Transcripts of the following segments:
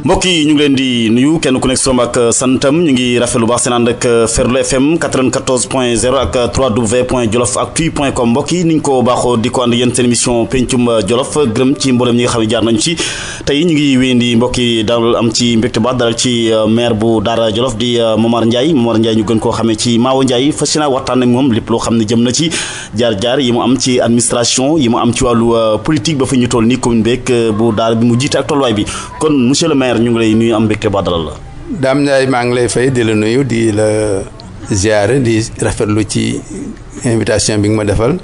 mbokk yi ñu ngi leen di nuyu kenn ku nekk soom ak santam ñu ngi rafet lu baax seen ànd ak Ferlo FM 94.0 ak www.jolofactu.com mbokk yi niñ ko baaxoo di ko ànd yéen seen émission pencum Jolof gërëm ci mboolem ñi nga xam ne jaar nañu ci tey ñu ngi wéyandi mbokk yi daal am ci mbégte baax dalal ci maire bu Daara Jolof di Momar Ndiaye ñu gën koo xamee ci Mawo Ndiaye fas yéene waxtaan ak moom lépp loo xam ne jëm na ci jaar-jaar yi mu am ci administration yi mu am ci wàllu politique ba fi ñu toll nii commune beeg bu Daara bi mu jiite ak tolluwaay bi kon monsieur le maire ñu ngi lay nuyu am mbégte ba dalal la. Dame Ndiaye maa ngi lay fay di la nuyu di la ziare di rafetlu ci invitation bi nga ma defal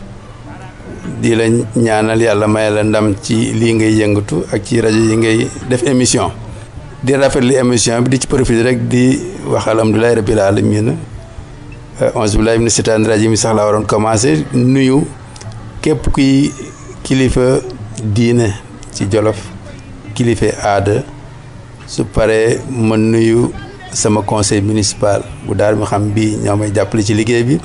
di la ñaanal yàlla may la ndam ci lii ngay yëngatu ak ci rajo yi ngay def émission di rafetlu émission bi di ci profiter rek di wax alhamdulilah rabbil alamin onze billahi mina seytaani rajim sax la waroon commencé nuyu képp kuy kilifa diine ci Jolof kilifa aada su paree ma nuyu sama conseil municipal bu Daara mi xam bii ñoo may jàppale ci liggéey bi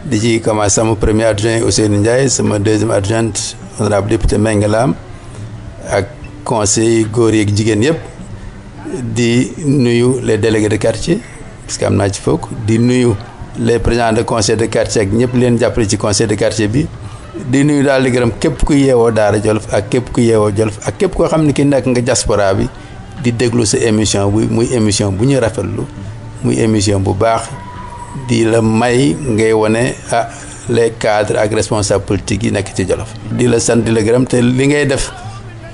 di ci commencé sama premier adjoint Ousseynou Ndiaye sama deuxième adjointe honorable député Mengelam ak conseil góor yeeg jigéen yëpp di nuyu les délégués de quartier parce que am naa ci fokk di nuyu les présidents de conseil de quartier ak ñëpp leen jàppale ci conseil de quartier bi di nuyu daal di gërëm képp ku yeewoo Daara Jolof ak képp ku yeewoo Jolof ak képp koo xam ne ki nekk nga diaspora bi di déglu sa émission bu muy émission bu ñu rafetlu muy émission bu baax di la may ngay wane les cadres ak responsables politiques yi nekk ci Jolof di la sant di la gërëm te li ngay def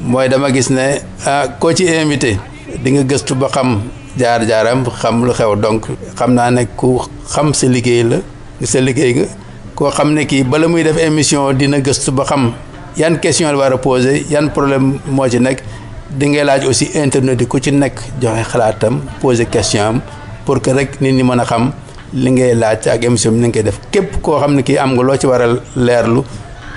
mooy dama gis ne koo ci invité di nga gëstu ba xam jaar-jaaram xam lu xew donc xam naa ne ku xam sa liggéey la sa liggéey nga koo xam ne kii bala muy def émission dina gëstu ba xam yan question la war a poser yan problème moo ci nekk di ngay laaj aussi internet yi ku ci nekk joxe xalaatam poser question am pour que rek nit ñi mën a xam li ngay laaj ak émission bi ni nga koy def képp koo xam ne kii am nga loo ci war a leerlu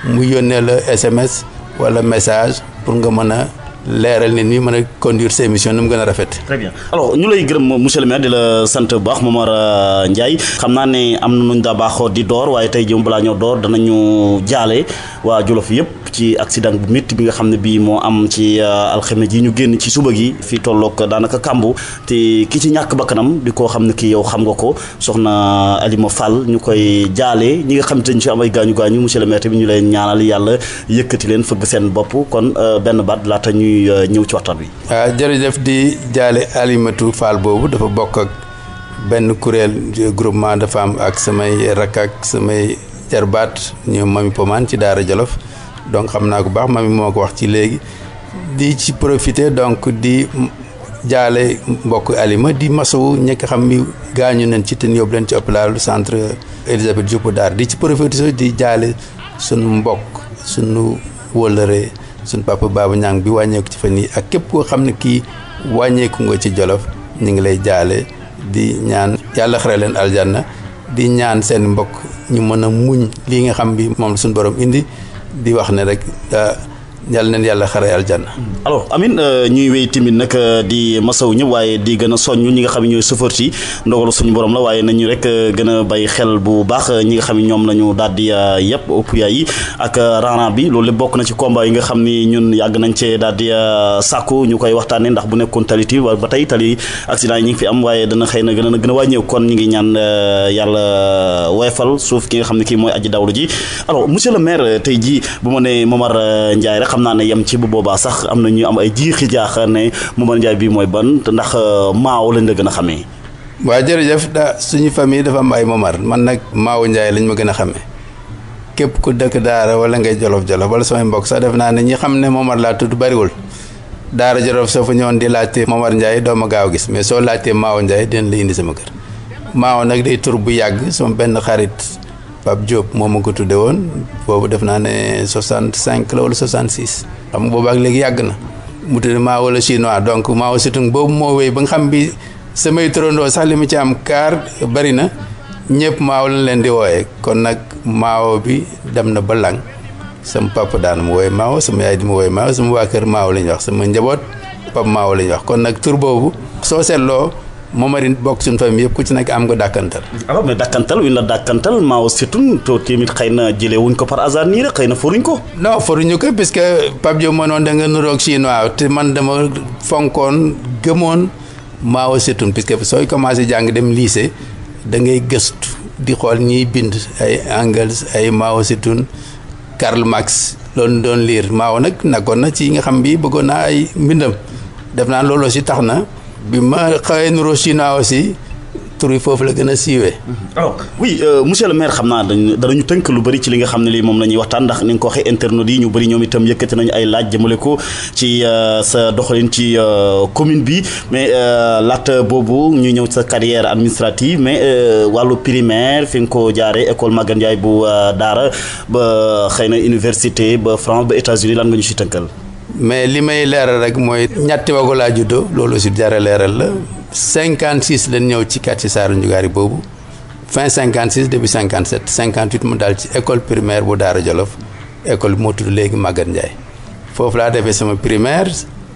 mu yónnee la SMS wala message pour nga mën a leeral nit ñi mën a conduire sa émission nu mu gën a rafet. très bien alors ñu lay gërëm monsieur le maire di la sant bu baax Momar Ndiaye xam naa ne am na nuñ daa baaxoo di door waaye tey jëm balaa ñoo door danañu jaale waa Jolof yëpp ci accident bu métti bi nga xam ne bii moo am ci alxames yi ñu génn ci suba gi fii tolloog daanaka kàmbu te ki ci ñàkk bakkanam di koo xam ne kii yow xam nga ko soxna Alima Fall ñu koy jaale ñi nga xam te ñu ci am ay gaañu monsieur le maire tamit ñu leen ñaanal yàlla yëkkati leen fëgg seen bopp kon benn baat laata ñuy ñëw ci waxtaan bi. jërëjëf di jaale Alimatu Fall boobu dafa bokk ak benn kuréel groupement de femmes ak samay rakk ak samay jarbaat ñoom Mami Pomane ci Daara Jolof donc xam naa ko baax Mami moo ko wax ci léegi di ci profiter donc di jaale mbokk Alima di masawu ñekk xam mi gaañu nañ ci te yóbbu leen ci hôpital centre Elisabeth Diouf Daara di ci profiter di jaale sunu mbokk sunu wëllëre suñ papa Baba Ñang bi wàññeeku ci fan yi ak képp koo xam ne kii wàññeeku nga ci Jolof ñu ngi lay jaale di ñaan yàlla xare leen aljanna di ñaan seen mbokk ñu mën a muñ lii nga xam bi moom la suñu borom indi di wax ne rek yàlla neen yàlla xare aljanna. alors amin ñuy wéy tamit nag di masaw ñëpp waaye di gën a soññ ñi nga xam ne ñooy chauffeur yi ndogalu suñu borom la waaye nañu rek gën a bàyyi xel bu baax ñi nga xam ne ñoom la ñu daal di yëpp ëpp yi ak rana bi loolu lépp bokk na ci combat yi nga xam ni ñun yàgg nañ cee daal di sàkku ñu koy waxtaanee ndax bu nekkoon taliti ba tey tali accident yi ñu ngi fi am waaye dana xëy na gën a wàññeeku kon ñu ngi ñaan yàlla woyfal suuf ki nga xam ne kii mooy aji dawlu ji alors monsieur le maire tey jii bu ma ne Momar Ndiaye rek xam naa ne yem ci bu boobaa sax am na ñu am ay jiixi jaaxal ne Momar Ndiaye bii mooy ban ndax Maaw lañ la gën a xamee. waaw jërëjëf suñu famille dafa am ay Momar man nag Maaw Ndiaye lañ ma gën a xamee képp ku dëkk Daara wala ngay Jolof wala samay mbokk sax def naa ne ñi xam ne Momar laa tudd bariwul Daara Jolof soo fa ñëwoon di laajte Momar Ndiaye doo ma gaaw gis mais soo laajtee Maaw Ndiaye dinañ la indi sama kër Maaw nag day tur bu yàgg sama benn xarit Pape Diop moo ma ko tudde woon boobu def naa ne 65 la wala 66 xam nga boobu ak léegi yàgg na mu tudd Maaw wala chinois donc Maaw surtout boobu moo wéy ba nga xam bi samay turandoo sax li mu ci am kaar bari na ñëpp Maaw lañ leen di wooyee kon nag Maaw bi dem na ba lang sama papa daan mu wooye Maaw sama yaay di mu wooye Maaw sama waa kër Maaw la ñuy wax sama njaboot Pape Maaw la ñuy wax kon nag tur boobu soo seetloo Momarine bokk suñu famille yëpp ku ci nekk am nga dàkkantal. alors mais dàkkantal wi la dàkkantal Mao Zedong to tamit xëy na jëlee wuñ ko par hasard nii rek xëy na foruñ ko. non foruñu ko puisque Pape Diop moo noonu da nga nuroog chinois te man dama fonkoon gëmoon Mao Zedong puisque sooy commencé jàng dem lycée da ngay gëstu di xool ñiy bind ay Engels ay Mao Zedong Karl Marx loolu doon lire Mao nag nekkoon na ci nga xam bi bëggoon naa ay mbindam def naa loolu aussi tax na. bi ma xawee nuroo chinois aussi tur yi foofu la gën a siiwee. alors oui monsieur le maire xam naa danañu tënk lu bëri ci li nga xam ne lii moom la ñuy waxtaan ndax ni nga ko waxee internautes yi ñu bëri ñoom itam yëkkati nañu ay laaj jëmale ko ci sa doxalin ci commune bi mais laata boobu ñu ñëw sa carrière administrative mais wàllu primaire fi nga ko jaaree école Maguette Ndiaye bu Daara ba xëy na université ba France ba États-Unis lan nga ñu si tënkal. mais li may leeral rek mooy ñetti wago laa juddoo loolu aussi jara leeral la 56 lañ ñëw ci quartier Saaru Njugaari boobu fin 56 début 57 58 mu daal ci école primaire bu Daara Jolof école bi moo tudd léegi Maguette Ndiaye foofu laa defee sama primaire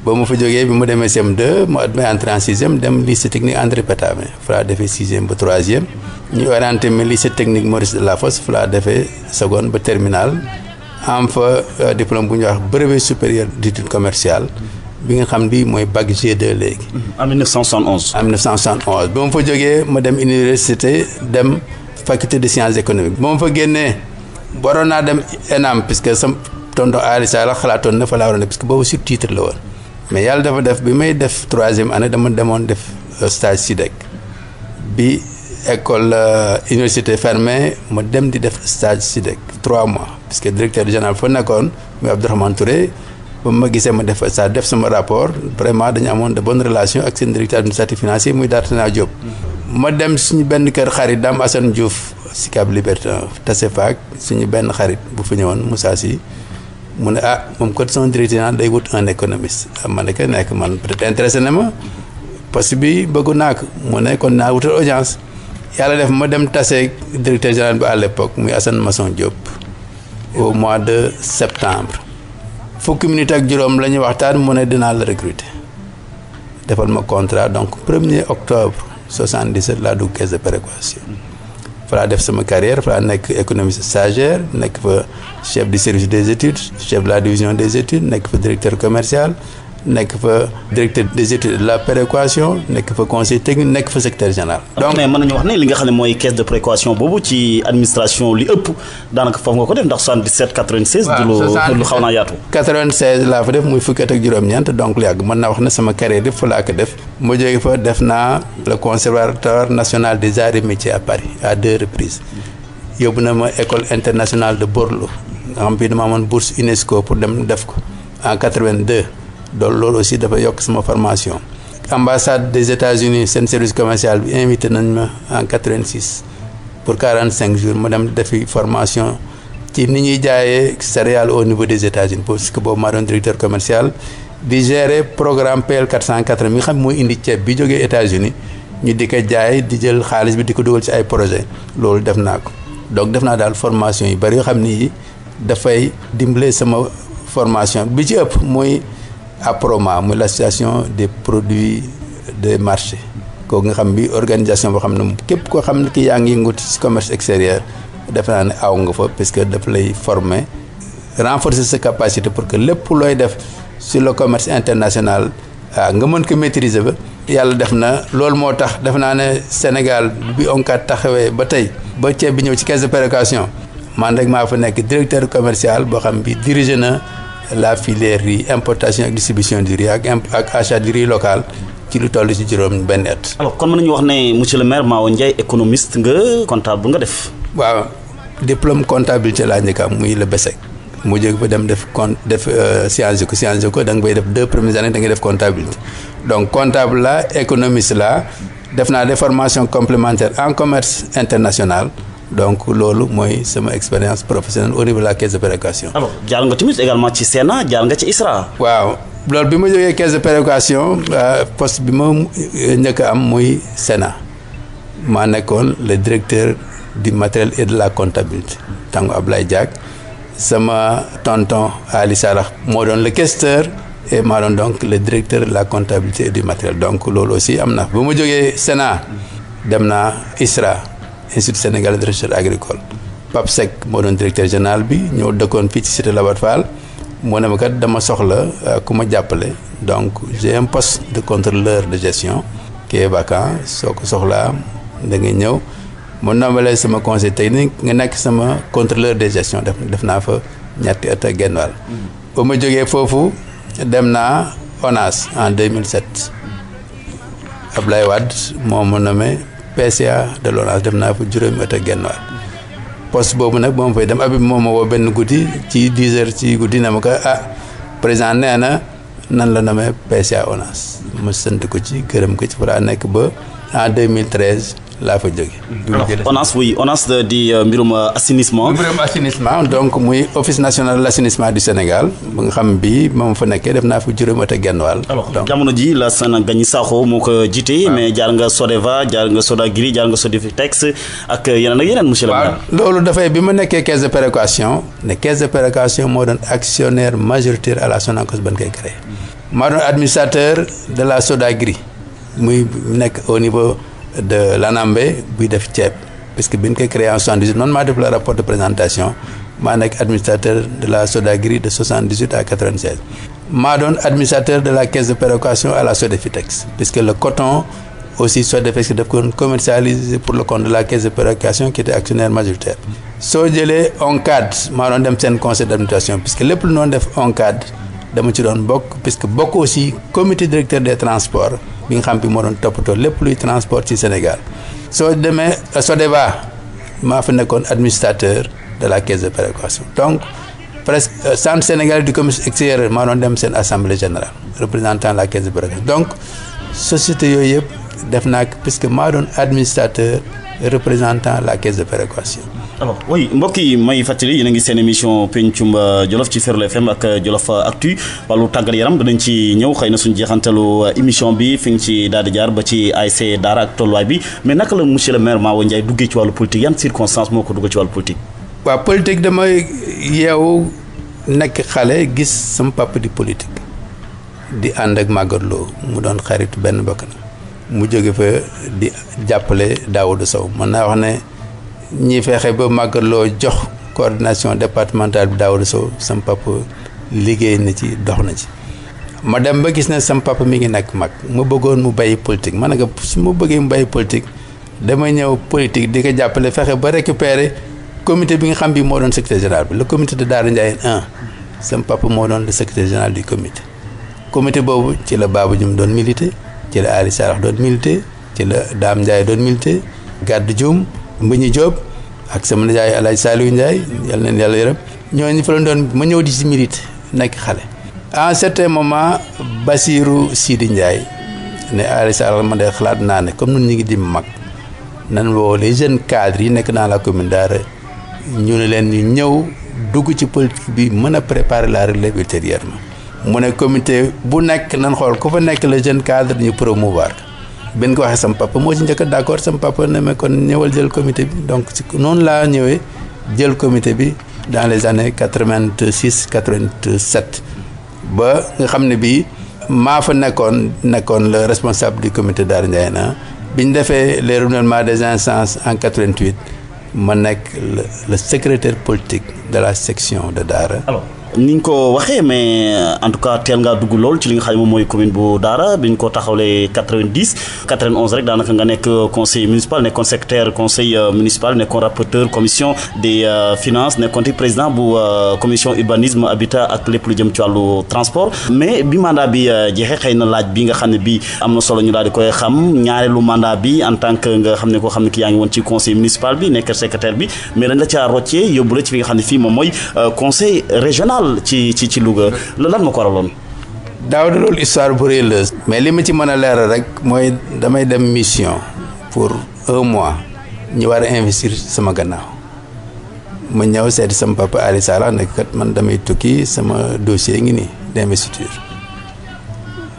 ba mu fa jógee bi mu demee CM2 mu admis entré en 6e dem lycée technique André Pétavin fa laa defee 6e ba 3e ñu orienté ma lycée technique Maurice Delafosse fa laa defee seconde ba terminale am fa diplôme bu ñuy wax brevet supérieur d'études commerciales bi nga xam bi mooy bac G2 léegi. en 1971. en 1971 ba ma fa jógee ma dem université dem faculté de sciences économiques ba ma fa génnee waroon naa dem ENAM puisque sama tonton Ali Sall xalaatoon na fa laa waroon puisque boobu sur titre la woon mais yàlla dafa def bi may def 3e année dama demoon def stage SIDEC bi école université fermée ma dem di def stage SIDEC 3 mois puisque directeur général fa nekkoon muy Abdourahmane Touré ba ma gisee ma def stage def sama rapport vraiment dañu amoon de bonnes relations ak seen directeur administratif financier muy Dartana Diop. ma dem suñu benn kër xarit Dame Assane Diouf Sicap Liberté tase faak suñu benn xarit bu fa ñëwoon Moussa Sy mu ne moom kon son directeur day wut un économiste ma ne ko nekk man peut-être intéressé na ma poste bi bëggu naa ko mu ne kon naa wutal audience. yàlla def ma dem tase directeur général bi à l'époque muy Assane Masson Diop au mois de septembre fukki minutes ak juróom la ñuy waxtaan mu ne dinaa la recruter defal ma contrat donc 1er octobre 77 laa dugg caisse de péréquation fa laa def sama carrière fa laa nekk économiste stagiaire nekk fa chef du service des études chef de la division des études nekk fa directeur commercial nekk fa directeur des études de la péréquation nekk fa conseil technique nekk fa secrétaire général. donc mais mën nañu wax ne li nga xam ne mooy caisse de péréquation boobu ci administration li ëpp daanaka foofu nga ko def ndax 77 96. waaw lu xaw naa yaatu. 96 laa fa def muy fukki at ak juróom-ñeent donc lu yàgg mën naa wax ne sama carrière yëpp fa laa ko def. ma jógee fa def naa le conservatoire national des arts et métiers à Paris à 2 reprises yóbbu na ma école internationale de Bordeaux nga xam bi dama amoon bourse UNESCO pour dem def ko en 82. donc loolu aussi dafa yokk sama formation. ambassade des États-Unis seen service commercial bi invité nañ ma en 86 pour 45 jours ma dem defi formation ci ni ñuy jaayee céréales au niveau des États-Unis parce que boobu maa doon directeur commercial di gérer programme PL 480 mi nga xam mooy indi ceeb bi jógee États-Unis ñu di ko jaay di jël xaalis bi di ko dugal ci ay projet loolu def naa ko donc def naa daal formation yu bari yoo xam ni dafay dimbale sama formation bi ci ëpp mooy APROMA muy l'association des produits des marchés kooku nga xam bi organisation boo xam ne képp koo xam ne ki yaa ngi yëngu ci commerce extérieur defe naa ne aw nga fa parce que daf lay former renforcer sa capacité pour que lépp looy def sur le commerce international nga mën ko maîtriser ba yàlla def na loolu moo tax def naa ne Sénégal bi ONCAD taxawee ba tey ba ceeb bi ñëw ci caisse de péréquation man rek maa fa nekk directeur commercial boo xam bi dirigé na la filière riz importation ak distribution du riz ak achat du riz local ci lu toll ci juróom benn at. alors kon mën nañu wax ne monsieur le maire Mao Ndiaye économiste nga comptable nga def. waaw diplôme comptabilité laa njëkk am muy le BESEC mu jóg ba dem def Sciences Éco da nga bay def 2 premières années da ngay def comptabilité donc comptable la économiste la def naa des formations complémentaires en commerce international. donc loolu mooy sama expérience professionnelle au niveau de la caisse de péréquation. alors jaar nga tamit également ci Sénat jaar nga ci ISRA. waaw loolu bi ma jógee caisse de péréquation poste bi ma njëkk a am muy Sénat maa nekkoon le directeur du matériel et de la comptabilité tangu Ablaye Diack sama tonton Ali Sarax moo doon le questeur et maa doon donc le directeur de la comptabilité et du matériel donc loolu aussi am na. bu ma jógee Sénat dem naa ISRA Institut sénégalais de recherche agricole Pape Seck moo doon directeur général bi ñoo dëkkoon fii ci cité Labat Fall moo ne ma kat dama soxla ku ma jàppale donc j'ai un poste de contrôleur de gestion qui est vacant soo ko soxlaa da ngay ñëw mu nombalee sama conseil technique nga nekk sama contrôleur de gestion def naa fa ñetti at ak genn wàll. ba ma jógee foofu dem naa ONAS en 2007 Ablaye Wade moo ma nommé PCA de l'ONAS def naa fa juróomi at ak genn wàll poste boobu nag moom fay dem Habib moom ma woo benn guddi ci 10 heures ci guddi na ma ko président nee na nan la nommé PCA ONAS ma sant ko ci gërëm ko ci fa nekk ba en 2013 laa fa jóge. ONAS oui ONAS di mbirum assainissement. mbirum assainissement donc muy office national de l'assainissement du Sénégal bu nga xam bi moom fa nekkee def naa fa juróomi at ak genn wàll. alors jamono ji la Sana Gagny Sakho moo ko jiite. mais jaar nga Sodeva jaar nga Sodagri jaar nga Sodefitex ak yeneen monsieur le maire. loolu dafay bi ma nekkee caisse de péréquation ne caisse de péréquation moo doon actionnaire majoritaire à la Sonacos ban koy créé. maa doon administrateur de la Sodagri muy nekk au niveau de l'Anambé buy def ceeb parce que bi ñu koy créé en 78 man maa def le rapport de présentation maa nekk administrateur de la Sodagri de 78 à 96. maa doon administrateur de la caisse de péréquation à la Sodefitex puisque le coton aussi Sodefitex daf ko commercialisé pour le compte de la caisse de péréquation qui était actionnaire majoritaire. soo jëlee ONCAD maa doon dem seen conseil d'administration puisque lépp lu doon def ONCAD dama ci doon bokk puisque bokk aussi comité directeur des transports bi nga xam bi moo doon toppatoo lépp luy transport ci Sénégal. soo demee Sodeva maa fa nekkoon administrateur de la caisse de péréquation donc presque centre sénégalais du commerce extérieur maa doon dem seen assemblée générale représentant la caisse de péréquation donc société yooyu yëpp def naa ko puisque maa doon administrateur représentant la caisse de péréquation. alors oui mbokk yi may fàttali yéen a ngi seen émission pencum Jolof ci Ferlo FM ak Jolof Actu wàllu tàggat yaram danañ ci ñëw xëy na suñu jeexantalu émission bi fi nga ci daal di jaar ba ci ASC Daara ak tolluwaay bi mais naka la monsieur le maire Mawo Ndiaye duggee ci wàllu politique yan circonstance moo ko duggee ci wàllu politique. waaw politique damay yeewu nekk xale gis sama papa di politique di ànd ak Maguette Lo mu doon xaritu benn bakk na mu jóge fa di jàppale Daouda Sow mën naa wax ne ñi fexe ba Maguette Lo jox coordination départementale bi Daouda Sow sam papa liggéey na ci dox na ci ma dem ba gis ne sam papa mi ngi nekk mag ma bëggoon mu bàyyi politique ma ne ko su ma bëggee mu bàyyi politique damay ñëw politique di ko jàppale fexe ba récupérer comité bi nga xam bi moo doon secrétaire général bi le comité de Daara Ndiaye 1 sam papa moo doon le secrétaire général du comité boobu ci la Babou Dioum doon milité ci la Ali Sarax doon milité ci la Dame Ndiaye doon milité Gaddu Dioum Mbëñi Diop ak sama nijaay Alaaji Saliou Ndiaye yal na yàlla yërëm ñooñu fa la doon ma ñëw di si milité nekk xale. à un certain moment Basirou Sidi Ndiaye ne Ali Sarax ma de xalaat naa ne comme nun ñu ngi di mag nan woo les jeunes cadres yi nekk dans la commune Daara ñu ne leen ñu ñëw dugg ci politique bi mën a préparer la relève ultérieurement mu ne comité bu nekk nan xool ku fa nekk le jeune cadre ñu promouvoir benn ko waxee sama papa moo ci njëkk a d'accord sama papa ne ma kon ñëwal jël comité bi donc ci noonu laa ñëwee jël comité bi dans les années 86 87 ba nga xam ne bii maa fa nekkoon le responsable du comité Daara Ndiaye na bi ñu defee les renouvellements des instances en 88 ma nekk le secrétaire politique de la section de Daara. alors ni ñu ko waxee mais en tout cas teel ngaa dugg lool ci li nga xam ne moom mooy commune bu Daara bi ñu ko taxawlee 91 rek daanaka nga nekk conseil municipal nekkoon secrétaire conseil municipal nekkoon rapporteur commission des finances nekkoon ti président bu commission urbanisme habitat ak lépp lu jëm ci wàllu transport mais bi mandat bi jeexee xëy na laaj bi nga xam ne bi am na solo ñu daal di koy xam ñaareelu mandat bi en tant que nga xam ne koo xam ne ki yaa ngi woon ci conseil municipal bi nekk secrétaire bi mais dañ la caa roccee yóbbu la ci fi nga xam ne fii moom mooy conseil régional ci Louga lan ma ko waraloon. daaw de loolu histoire bu rëy la mais li ma ci mën a leeral rek mooy damay dem mission pour 1 mois ñu war a investir sama gannaaw ma ñëw seeti sama papa Ali Sala nekk kat man damay tukki sama dossier ngi nii d'investiture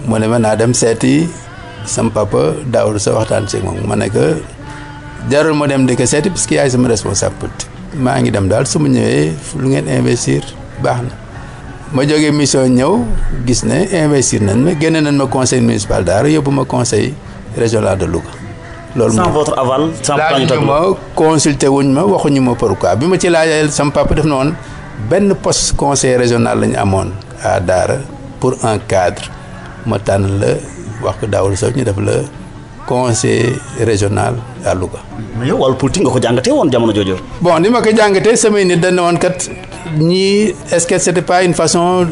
mu ne ma naa dem seeti sama papa daaw sa waxtaan ci moom ma ne que jarul ma dem di ko seeti parce que yaay sama responsable politique maa ngi dem daal su ma ñëwee lu ngeen investir baax na ma jógee mission ñëw gis ne investir nañ ma génne nañ ma conseil municipal Daara yóbbu ma conseil régional de Louga. loolu sans votre aval sans laaj ma consulté wuñ ma waxuñu ma pourquoi bi ma ci laajee sama papa def na woon benn poste conseil régional la ñu amoon à Daara pour un cadre ma tànn la wax ko Daouda Sow ñu def la conseil régional à Louga. mais yow wàllu politique nga ko jàngatee woon jamono jooju. bon ni ma ko jàngatee samay nit dañ ne woon kat ñii est-ce que c'était pas une façon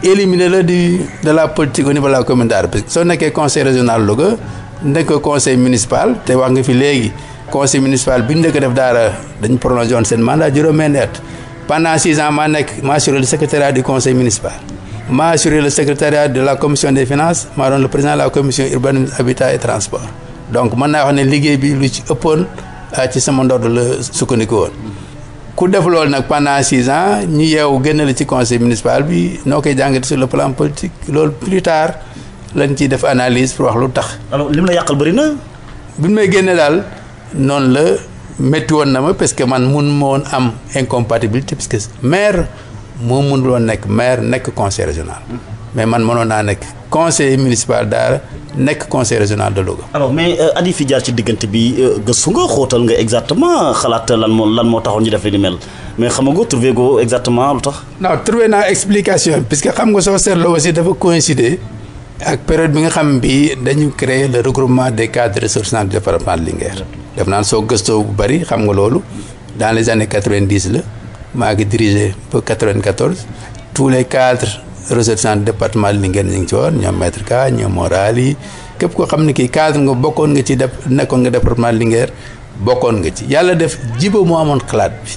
éliminer la de la politique au niveau de la commune Daara parce que soo nekkee conseil régional Louga nekk ko conseil municipal te wax nga fi léegi conseil municipal bi ñu njëkk def Daara dañu prolongé woon seen mandat juróom-benni at pendant 6 ans maa assuré le secrétariat du conseil municipal. maa assuré le secrétariat de la commission des finances maa doon le président de la commission urbanisme habitat et transport donc mën naa wax ne liggéey bi lu ci ëppoon ci sama ndodd la sukkandiku woon ku def loolu nag pendant 6 ans ñu yeewu génn la ci conseil municipal bi noo koy jàngate sur le plan politique loolu plus tard lañ ciy def analyse pour wax lu tax. alors lim la yàqal bëri na. bi may génne daal noonu la métti woon na ma parce que man mun ma woon am incompatibilité parce que maire moo mënul woon nekk maire nekk conseil régional mais man mënoon naa nekk conseiller municipal Daara nekk conseil régional de Louga. alors mais at yi fi jaar ci diggante bi gëstu nga xóotal nga exactement xalaat lan moo taxoon ñu def li ni mel mais xam nga trouvé go exactement lu tax. non trouvé naa explication puisque xam nga soo seetloo aussi dafa coïncider ak période bi nga xam bi dañu créer le regroupement des cadres ressourçants du département de Linguère. def naan soo gëstoo bu bari xam nga loolu dans les années 90 la. maa ngi dirigé ba 94 tous les cadres ressortissants du département de Linguère ñu ngi ci woon ñoom maître Ka ñoom Morali képp koo xam ne kii cadre nga bokkoon nga ci nekkoon nga département de Linguère bokkoon nga ci yàlla def jiba moo amoon xalaat bi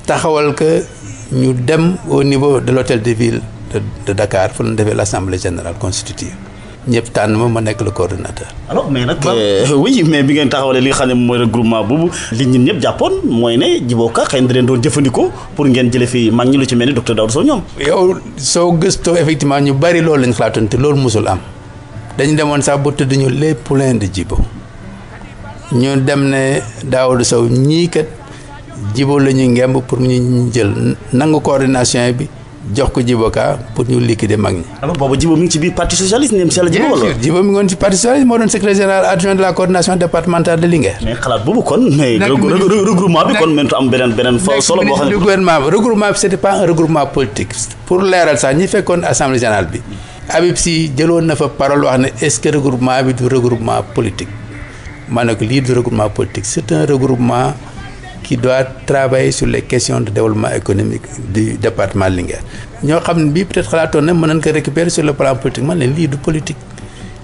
taxawal que ñu dem au niveau de l'hôtel de ville de Dakar fu ñu defee l'assemblée générale constitutive ñëpp tànn ma nekk le coordonnateur. alors mais nag oui mais bi ngeen taxawalee li nga xam ne mooy regroupement boobu li ñun ñëpp jàppoon mooy ne Djibo Ka xëy na da leen doon jëfandikoo pour ngeen jëlee fi mag ñi lu ci mel ni docteur Daouda Sow ñoom. yow soo gëstoo effectivement ñu bari loolu lañ xalaatoon te loolu musul am dañu demoon sax ba tudd ñu les poulains de Djibo ñu dem ne Daouda Sow ñii kat Djibo la ñuy ngemb pour ñu jël nangu coordination bi. jox ko Djibo Ka pour ñu liquider mag ñi. alors boobu Djibo mi ngi ci biir parti socialiste nem si la Djibo wala. Djibo mi ngi woon ci parti socialiste moo doon secrétaire général adjoint de la coordination départementale de Linguère. mais xalaat boobu kon mais regroupement bi kon mënut am beneen solo boo xam ne. regroupement bi c'était pas un regroupement politique pour leeral sax ñi fekkoon assemblée générale bi Habib Sy jëloon na fa parole wax ne est-ce que regroupement bi du regroupement politique ma ne ko lii du regroupement politique c'est un regroupement qui doit travailler sur les questions de développement économique du département de Linguère ñoo xam ne bii peut-être xalaatoon na mën nañ ko récupérer sur le plan politique man leen lii du politique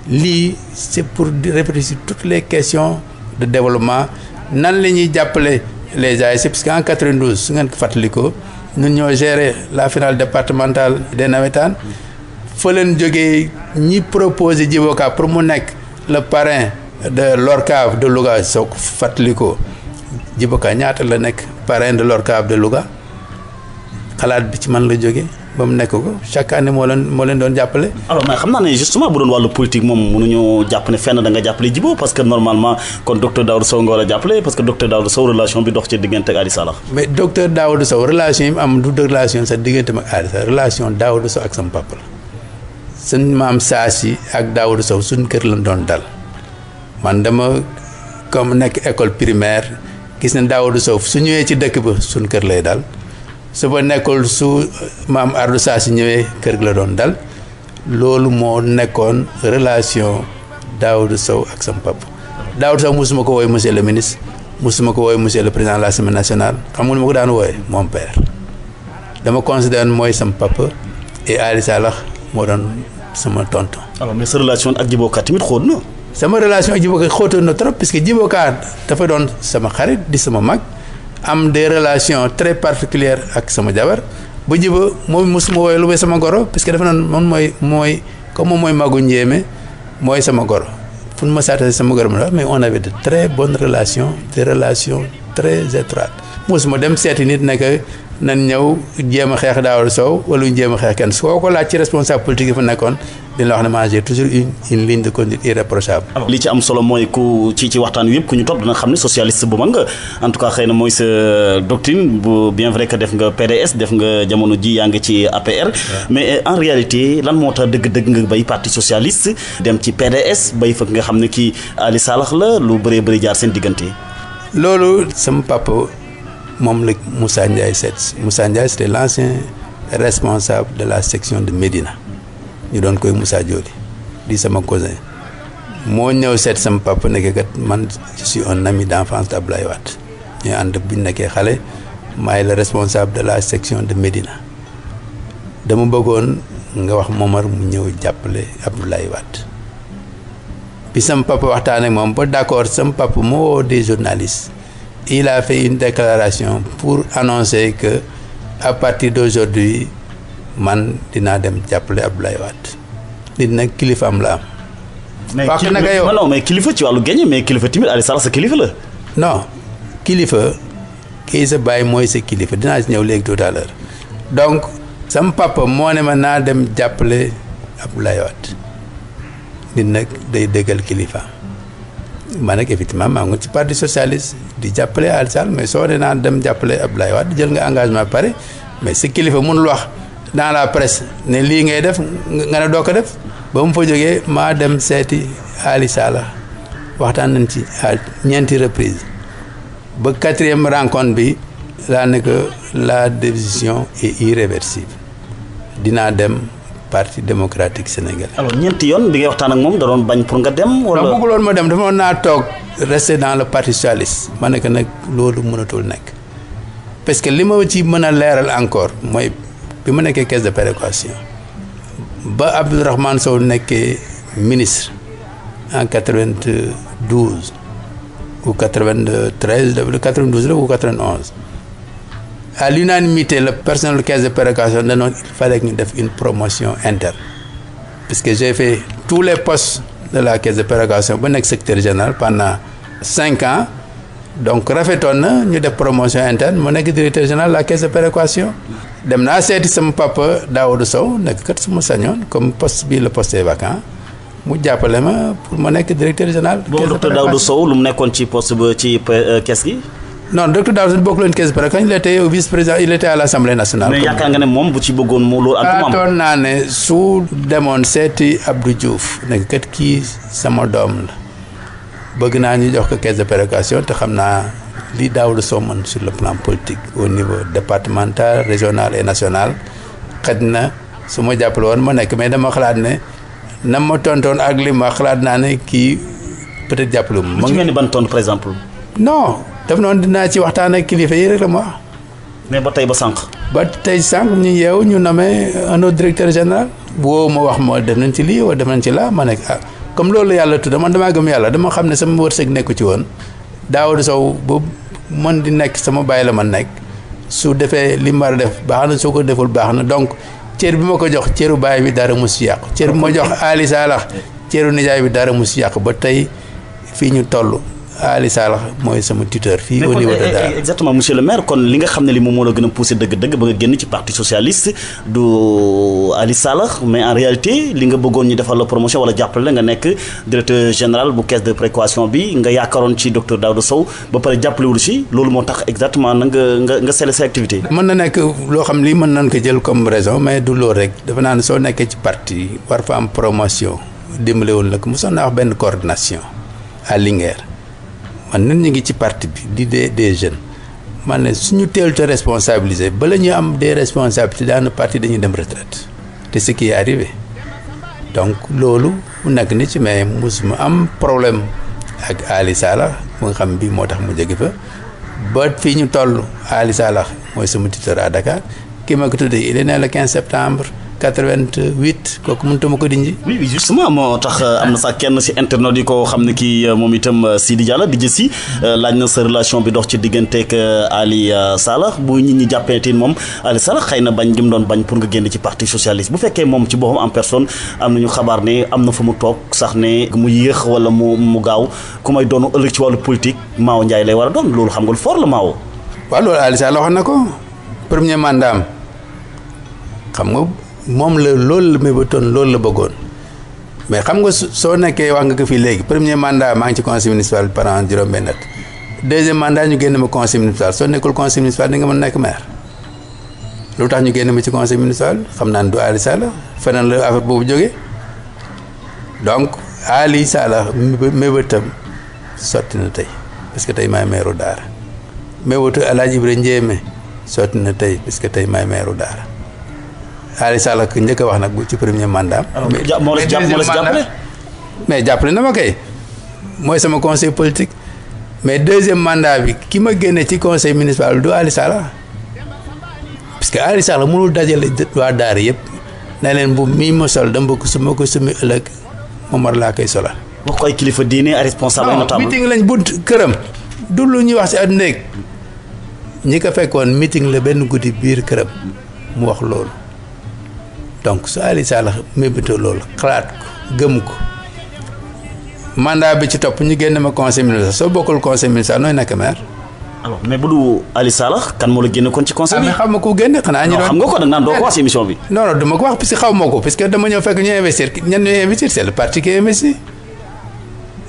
lii c'est pour réfléchir sur toutes les questions de développement nan la ñuy jàppale les ASC parce qu'en 92 su ngeen ko fàttalikoo ñun ñoo gérer la finale départementale des navétanes fa leen jógee ñi proposé Djibo Ka pour mu nekk le parrain de l'ORCAV de Louga soo ko fàttalikoo Djibo Ka ñaata la nekk parrain de l'ORCAV de Louga xalaat bi ci man la jógee ba mu nekk ko chaque année moo leen doon jàppale. alors mais xam naa ne justement bu doon wàllu politique moom mënuñu jàpp ne fenn da nga jàppale Djibo parce que normalement kon docteur Daouda Sow nga war a jàppale parce que docteur Daouda Sow relation bi dox ci diggante ak Adi Salah. mais docteur Daouda Sow relation yi mu am du relation sa diggante ak Adi Salah relation Daouda Sow ak sama papa la suñ maam Saasi ak Daouda Sow suñ kër lañ doon dal man dama comme nekk école primaire. gis na Daouda Sow su ñëwee ci dëkk ba suñ kër lay dal su ba nekkul su maam Ardou Sassi ñëwee kër gi la doon dal loolu moo nekkoon relation Daouda Sow ak sama papa Daouda Sow mosuma ko wooye monsieur le ministre mosuma ko wooye monsieur le président de l'Assemblée nationale xam nga lu ma ko daan wooye mon père dama considère mooy sama papa et Adi Salah moo doon sama tonton. alors mais sa relation ak Djibo Ka tamit xóot na. sama relation ak Djibo Ka xóotoon na trop puisque Djibo Ka dafa doon sama xarit di sama mag am des relations très particulières ak sama jabar ba Djibo moom mosuma wooye lu may sama goro puisque dafa noon moom mooy comme moom mooy magu njéeme mooy sama goro fu ma saatase sama goro ma mais on avait de très bonnes relations des relations très étroites mosuma dem seeti nit ne que nan ñëw jéem a xeex Daouda Sow wala ñu jéem a xeex kenn soo ko laaj ci responsable politique yi fa nekkoon dina la wax ne man j'ai toujours une ligne de conduite irréprochable. li ci am solo mooy ku ci waxtaan wi yëpp ku ñu topp dina xam ne socialiste bu mag nga en tout cas xëy na mooy sa doctrine bu bien vrai que def nga PDS def nga jamono ji yaa ngi ci APR. mais en réalité lan moo tax dëgg-dëgg nga bay parti socialiste dem ci PDS bay fa nga xam ne kii Ali Salah la lu bëree bëri jaar seen diggante. loolu sama papa moom la Moussa Ndiaye seet Moussa Ndiaye c'était l'ancien responsable de la section de Médina ñu doon koy Moussa Dioli di sama cousin moo ñëw seet sama papa nekk kat man je suis un ami d'enfance d'Abdoulaye Wade ñu ànd bu ñu nekkee xale maay le responsable de la section de Médina dama bëggoon nga wax Momar mu ñëw jàppale Abdoulaye Wade bi sama papa waxtaan ak moom ba d'accord sama papa moo woo des journalistes il a fait une déclaration pour annoncer que à partir d'aujourd'hui man dinaa dem jàppale Abdoulaye Wade nit nag kilifaam la am. mais kilifa ci wàllu génn mais kilifa tamit Ali Salah sa kilifa la. non kilifa kii sa baay mooy sa kilifa dinaa si ñëw léegi tout à l'heure donc sama papa moo ne ma naa dem jàppale Abdoulaye Wade nit nag day dëggal kilifaam. man nag effectivement maa ngi ci parti socialiste di jàppale Ali Salah mais soo ne naa dem jàppale Abdoulaye Wade jël nga engagement pare mais si kilifa mënul wax dans la presse ne lii ngay def nga ne doo ko def ba mu fa jógee maa dem seeti Ali Salah waxtaan nañ ci à ñeenti reprise ba 4e rencontre bi laa ne que la décision est irréversible dinaa dem parti démocratique sénégalais. alors ñeenti yoon bi ngay waxtaan ak moom da doon bañ pour nga dem. wala non bëgguloon ma dem dafa naa toog rester dans le parti socialiste ma ne que nag loolu mënatul nekk parce que li ma ci mën a leeral encore mooy bi ma nekkee caisse de péréquation ba Abdourahmane Sow nekkee ministre en 92 ou 93 92 la ou 91 à l'unanimité le personnel caisse de péréquation danoon il fallait que ñu def une promotion interne parce que j'ai fait tous les postes de la caisse de péréquation ba nekk secrétaire général pendant 5 ans donc rafetoon na ñu def promotion interne mu nekk directeur général de la caisse de péréquation dem naa seeti sama papa Daouda Sow nekk kat suma sañoon comme poste bii le poste est vacant mu jàppale ma pour ma nekk directeur général. boobu docteur Daouda Sow lu mu nekkoon ci poste ba ci caisse gi. non docteur Daouda Sow bokk leen caisse parce que il était au vice-président il était à l'Assemblée nationale. mais yaakaar nga ne moom bu ci bëggoon mu loolu. xalaatoon naa ne su demoon seeti Abdou Diouf nekk kat kii sama doom la bëgg naa ñu jox ko caisse de péréquation te xam naa li Daouda Sow mën sur le plan politique au niveau départemental régional et national xëj na su ma jàppale woon ma nekk mais dama xalaat ne na ma tontoon ak li ma xalaat naa ne kii peut-être jàppale mu. ci mel ni ban tontu par exemple. non daf noonu dinaa ci waxtaan ak kilifa yi rek la ma wax. mais ba tey ba sànq. ba tey sànq ñu yeew ñu nommé un autre directeur général. boo ma wax ma def nañ ci lii wala def nañ ci laa ma nekk ah comme loolu yàlla tudd man damaa gëm yàlla dama xam ne sama wërsëg nekku ci woon Daouda Sow bu mën di nekk sama bàyyi la man nekk su defee li mu war a def baax na su ko deful baax na donc cër bi ma ko jox cëru baay bi dara musu yàqu cër bi ma jox Ali Salah cëru nijaay bi dara musu yàqu ba tey fii ñu toll Ali Salah mooy sama tuteur fii au niveau de Dakar. exactement monsieur le maire kon li nga xam ne li moom moo la gën a poussé dëgg-dëgg ba nga génn ci parti socialiste du Ali Salah mais en réalité li nga bëggoon ñu defal la promotion wala jàppale la nga nekk directeur général bu caisse de précaution bi nga yaakaaroon ci docteur Daouda Sow ba pare jàppalewul ci loolu moo tax exactement na nga sele sa activité. mën na nekk loo xam li mën nañ ko jël comme raison mais du loolu rek dafa naa ne soo nekkee ci parti war fa am promotion dimbalewul nag mosoon naa wax benn coordination à Linguère. man nit ñi ngi ci parti bi di des jeunes man ne suñu teel te responsabiliser bala ñu am des responsabilités dans le parti dañuy dem retraite te ce qui est arrivé donc loolu mu nekk ni ci mais mosuma am problème ak Ali Salah mu nga xam bi moo tax mu jóge fa ba fii ñu toll Ali Salah mooy sama tuteur à Dakar ki ma ko tuddee il est né le 15 septembre 88 kooku mënutuma ko dindi. oui justement moo tax am na sax kenn ci internet yi ko xam ne kii moom itam Sidi Diallo di jësi laaj na sa relation bi dox ci digganteeg Ali Salah bu nit ñi jàppee tiin moom Ali Salah xëy na bañ gi mu doon bañ pour nga génn ci parti socialiste bu fekkee moom ci boppam en personne am nañu xabaar ne am na fu mu toog sax ne mu yéex wala mu gaaw ku may doonu ëllëg ci wàllu politique Mao Ndiaye lay war a doon loolu xam nga lu fort la Mao. waaw loolu Ali Sall wax na ko premier mandat am xam nga moom la loolu la mébatoon loolu la bëggoon mais xam nga soo nekkee wax nga ko fii léegi premier mandat maa ngi ci conseil municipal pendant juróom-benn at deuxième mandat ñu génn ma conseil municipal soo nekkul conseil municipal di nga mën nekk maire lu tax ñu génn ma ci conseil municipal xam naa ne du Ali Sall feneen la affaire boobu jógee donc Ali Sall mébétam sotti na tey parce que tey maay maire Daara mébétu El Hadj Ibrahima Ndiémé sotti na tey parce que tey maay maire Daara Ali Sall ak njëkk a wax nag ci premier mandat. moo la jàppale mais jàppale na ma kay mooy sama conseil politique mais deuxième mandat bi ki ma génne ci conseil municipal du Ali Sall parce que Ali Sall mënul dajale waa Daara yëpp ne leen bu mii ma sol dama ko su ma ko sumi ëllëg Momar laa koy solal. wax ko ay kilifa diine ay responsable notable meeting lañ bunt këram du lu ñuy wax si at néeg ñi ko fekkoon meeting la benn guddi biir këram mu wax loolu donc su Ali Sall mébétoo loolu xalaat ko gëm ko mandat bi ci topp ñu génn ma conseil municipal soo bokkul conseil municipal nooy nekk maire. alors mais bu du Ali Sall kan moo la génne kon ci conseil bi. mais xam nga ko génne xanaa ñu doon xam nga ko da naan doo ko wax ci émission bi. non non du ma ko wax parce que xaw ma ko parce que dama ñëw fekk ñu investir ñan ñuy investir c'est le parti qui investit.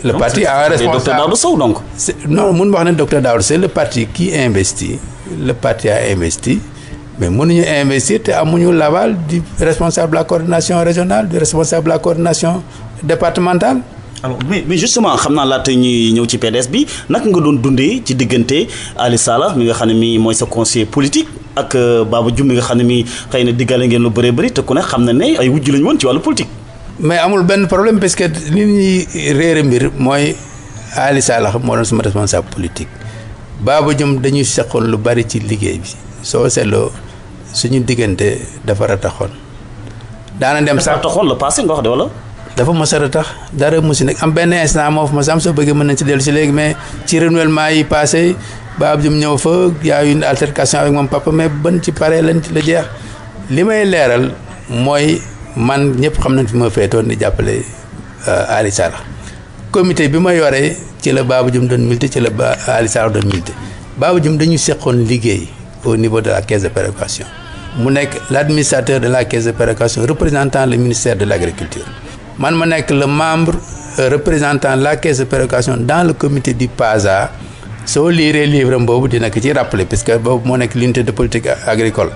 Le donc parti a un responsable. docteur Daouda Sow donc. Non mun wax ne docteur Daouda c'est le parti qui investit le parti a investi mais mënuñu investir te amuñu l'aval du responsable de la coordination régionale du responsable de la coordination départementale. alors mais justement xam naa laata ñuy ñëw ci PDS bi naka nga doon dundee ci diggante Ali Sall mi nga xam ne mi mooy sa conseiller politique ak Baba Diouf mi nga xam ne mi xëy na diggale ngeen lu bëree bëri te ku ne xam na ne ay wujj lañu woon ci wàllu politique. mais amul benn problème parce que li ñuy réere mbir mooy Ali Sall moo doon sama responsable politique Baba Diouf dañuy seqoon lu bari ci liggéey bi soo seetloo suñu diggante dafa rataxoon daana dem sax dafa rataxoon la passé nga wax de wala. dafa mos a ratax dara musi nag am benn instant moo fa mos am soo bëggee mën nañ ci dellu si léegi mais ci renouvellement yi passé Baba Diouf ñëw fa y a une altercation avec mon papa mais ban ci pare lañ ci la jeex li may leeral mooy man ñëpp xam nañ fi ma feetoon di jàppale Ali Sall comité bi ma yoree ci la Baba Diouf doon milité ci la Ali Sall doon milité Baba Diouf dañu seqoon liggéey au niveau de la caisse de péréquation mu nekk l'administrateur de la caisse de péréquation représentant le ministère de l'agriculture man ma nekk le membre représentant la caisse de péréquation dans le comité du PASA soo liiree livre boobu dina ko ci rappeler parce que boobu moo nekk l'unité de politique agricole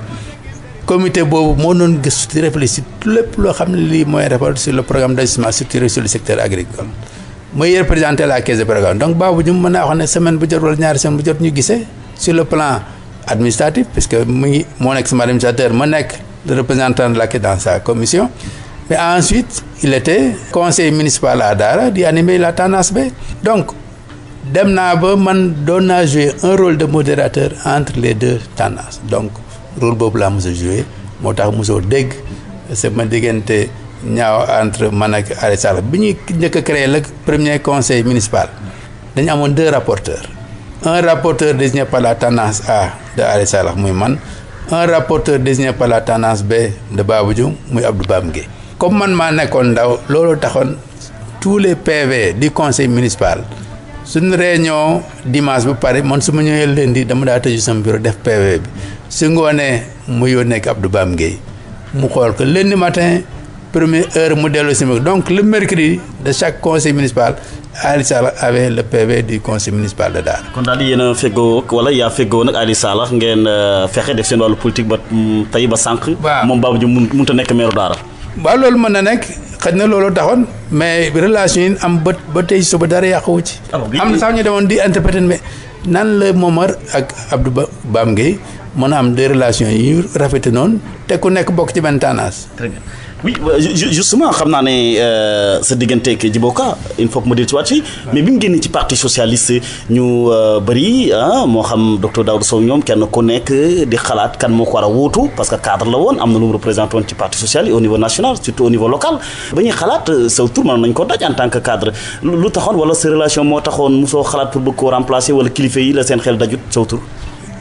comité boobu moo doon gëstu di réfléchir lépp loo xam ne lii mooy rapport sur le programme d'ajustement structurel sur le secteur agricole mooy représenter la caisse de péréquation donc Baba Diouf mën naa wax ne semaine bu jot wala ñaari semaine bu jot ñu gisee sur le plan administratif parce que mu ngi moo nekk sama administrateur ma nekk le représentant de la caisse dans sa commission mais ensuite il était conseiller municipal à Daara di animer la tendance B donc dem naa ba man doon naa jouer un rôle de modérateur entre les deux tendances donc rôle boobu laa mos a jouer moo tax mosoo dégg sama diggante ñaaw entre man ak Ali Sall bi ñuy njëkk a créer le premier conseil municipal dañu amoon deux rapporteurs un rapporteur désigné par la tendance A de Ali Sall muy man un rapporteur désigné par la tendance B de Baba Diouf muy Abdou Bam Gueye comme man maa nekkoon ndaw loolu taxoon tous les PV du conseil municipal suñu réunion dimanche bu pare man su ma ñëwee lundi dama daa tëju sama bureau def PV bi su ngoonee mu yónnee ak Abdou Bam Gueye mu xool ko lundi matin première heure mu dellu si donc le mercredi de chaque conseil municipal Ali Sall avait le PV du conseil municipal de Daara. kon daal di yéen a feggoo wala yaa feggoo nag Ali Sall ngeen fexe def seen wàllu politique ba tey ba sànq. waaw moom Baba Diouf mënut a nekk maire Daara. waaw loolu mën na nekk xëy na loolu taxoon mais relation yi am ba tey suba dara yàquwu ci. am na sax ñu demoon di interpréter mais nan la Momar ak Abdou Bam Gueye mën a am des relations yu rafet noonu te ku nekk bokk ci benn tendance. Très bien. Oui justement xam naa ne sa digganteeg Djibo Ka il faut que ma dellu ci waat fii mais bi mu génnee ci parti socialiste ñu bëri moo xam docteur Daouda Sow ñoom kenn ku nekk di xalaat kan moo ko war a wuutu parce que cadre la woon am na lu mu représenté woon ci parti socialiste au niveau national surtout au niveau local ba ñuy xalaat saw tur mën nañ ko daj en tant que cadre lu taxoon wala sa relation moo taxoon mosoo xalaat pour bëgg koo remplacer wala kilifa yi la seen xel dajut saw tur.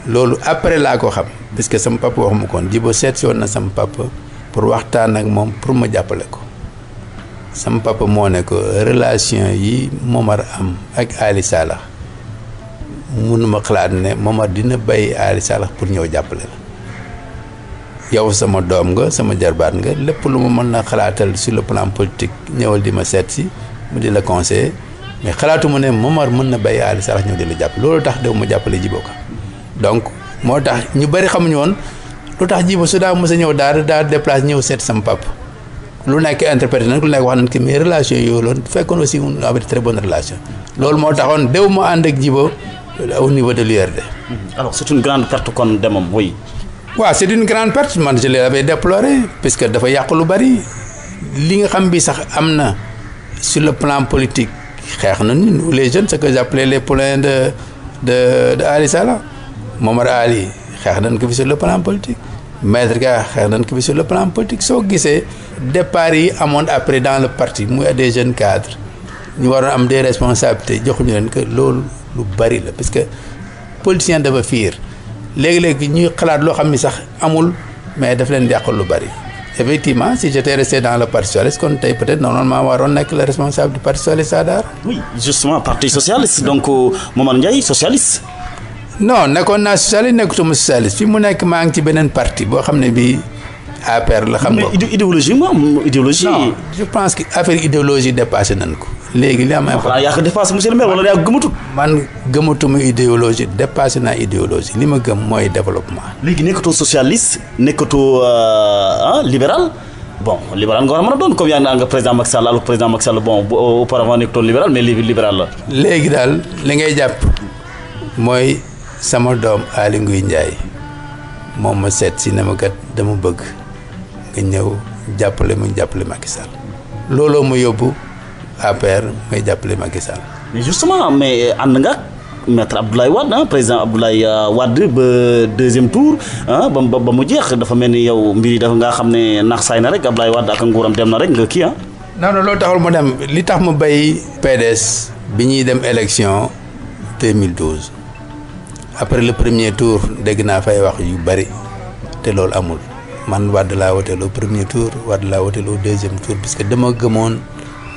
loolu après laa ko xam parce que sama papa wax ma koon Djibo seet si woon na sama papa. pour waxtaan ak moom pour ma jàppale ko sama papa moo ne ko relation yi Momar am ak Ali Sall mënuma xalaat ne Momar dina bàyyi Ali Salah pour ñëw jàppale la yow sama doom nga sama jarbaat nga lépp lu ma mën na xalaatal sur le plan politique ñëwal di ma seet si mu di la conseiller mais xalaatuma ne Momar mën na bàyyi Ali Salah ñëw di la jàpp loolu tax dew ma jàppale Djibo Ka donc moo tax ñu bari xamuñu woon lu tax Djibo su daa mos a ñëw daa déplacé ñëw seet sama papa lu nekk interprété nag lu nekk wax nañ que mais relation yooyu loolu fekkoon aussi on avait de très bonne relation loolu moo taxoon dew ma ànd ak Djibo au niveau de l'URD. Alors c'est une grande perte kon demam oui. waaw c'est une grande perte man je l'avais déploré parce que dafa yàq lu bari li nga xam bi sax am na sur le plan politique xeex nañu nous les jeunes ce que j'appelais les poulains de Ali Salah Momar Ali xeex nañ ko fi sur le plan politique Maître Ga xeex nañ ko fi sur le plan politique soo gisee départ yi amoon après dans le parti muy des jeunes cadres ñu waroon am des responsabilités joxuñu leen que loolu lu bari la parce que politicien dafa fiir léegi-léegi ñuy xalaat loo xam ni sax amul mais daf leen yàqal lu bari effectivement si j'étais resté dans le parti socialiste kon tey peut-être normalement waroon nekk le responsable du parti socialiste à Dakar. Oui justement parti socialiste donc Momar Ndiaye socialiste. non nekkoon naa socialiste nekkutuma socialiste fi mu nekk maa ngi ci beneen parti boo xam ne bii APR la. xam nga mais idéologie moom idéologie. non je pense que affaire idéologie dépassé nañ ko. léegi li am important yaa ko dépassé monsieur le maire wala yaa ko gëmatut. man gëmatuma idéologie dépassé naa idéologie li ma gëm mooy développement. léegi nekkatoo socialiste nekkatoo libéral bon libéral nga war a mën a doon comme yaa ngi nga président Macky Sall alors président Macky Sall bon auparavant nekkatoo libéral mais libéral la. léegi daal li ngay jàpp mooy sama doom Aly Ngouille Ndiaye moom ma seet si ne ma kat dama bëgg nga ñëw jàppale Macky Sall looloo ma yóbbu. APR may jàppale Macky Sall. mais justement mais ànd nga maître Abdoulaye Wade président Abdoulaye Wade ba deuxième tour ba mu jeex dafa mel ni yow mbir yi dafa nga xam ne naax saay na rek Abdoulaye Wade ak nguuram dem na rek nga kii non loolu taxul mu dem li tax ma bay PDS bi ñuy dem élection 2012 après le premier tour dégg naa fay wax yu bari te loolu amul man Wade laa woteel au premier tour Wade laa woteel au deuxième tour parce que dama gëmoon.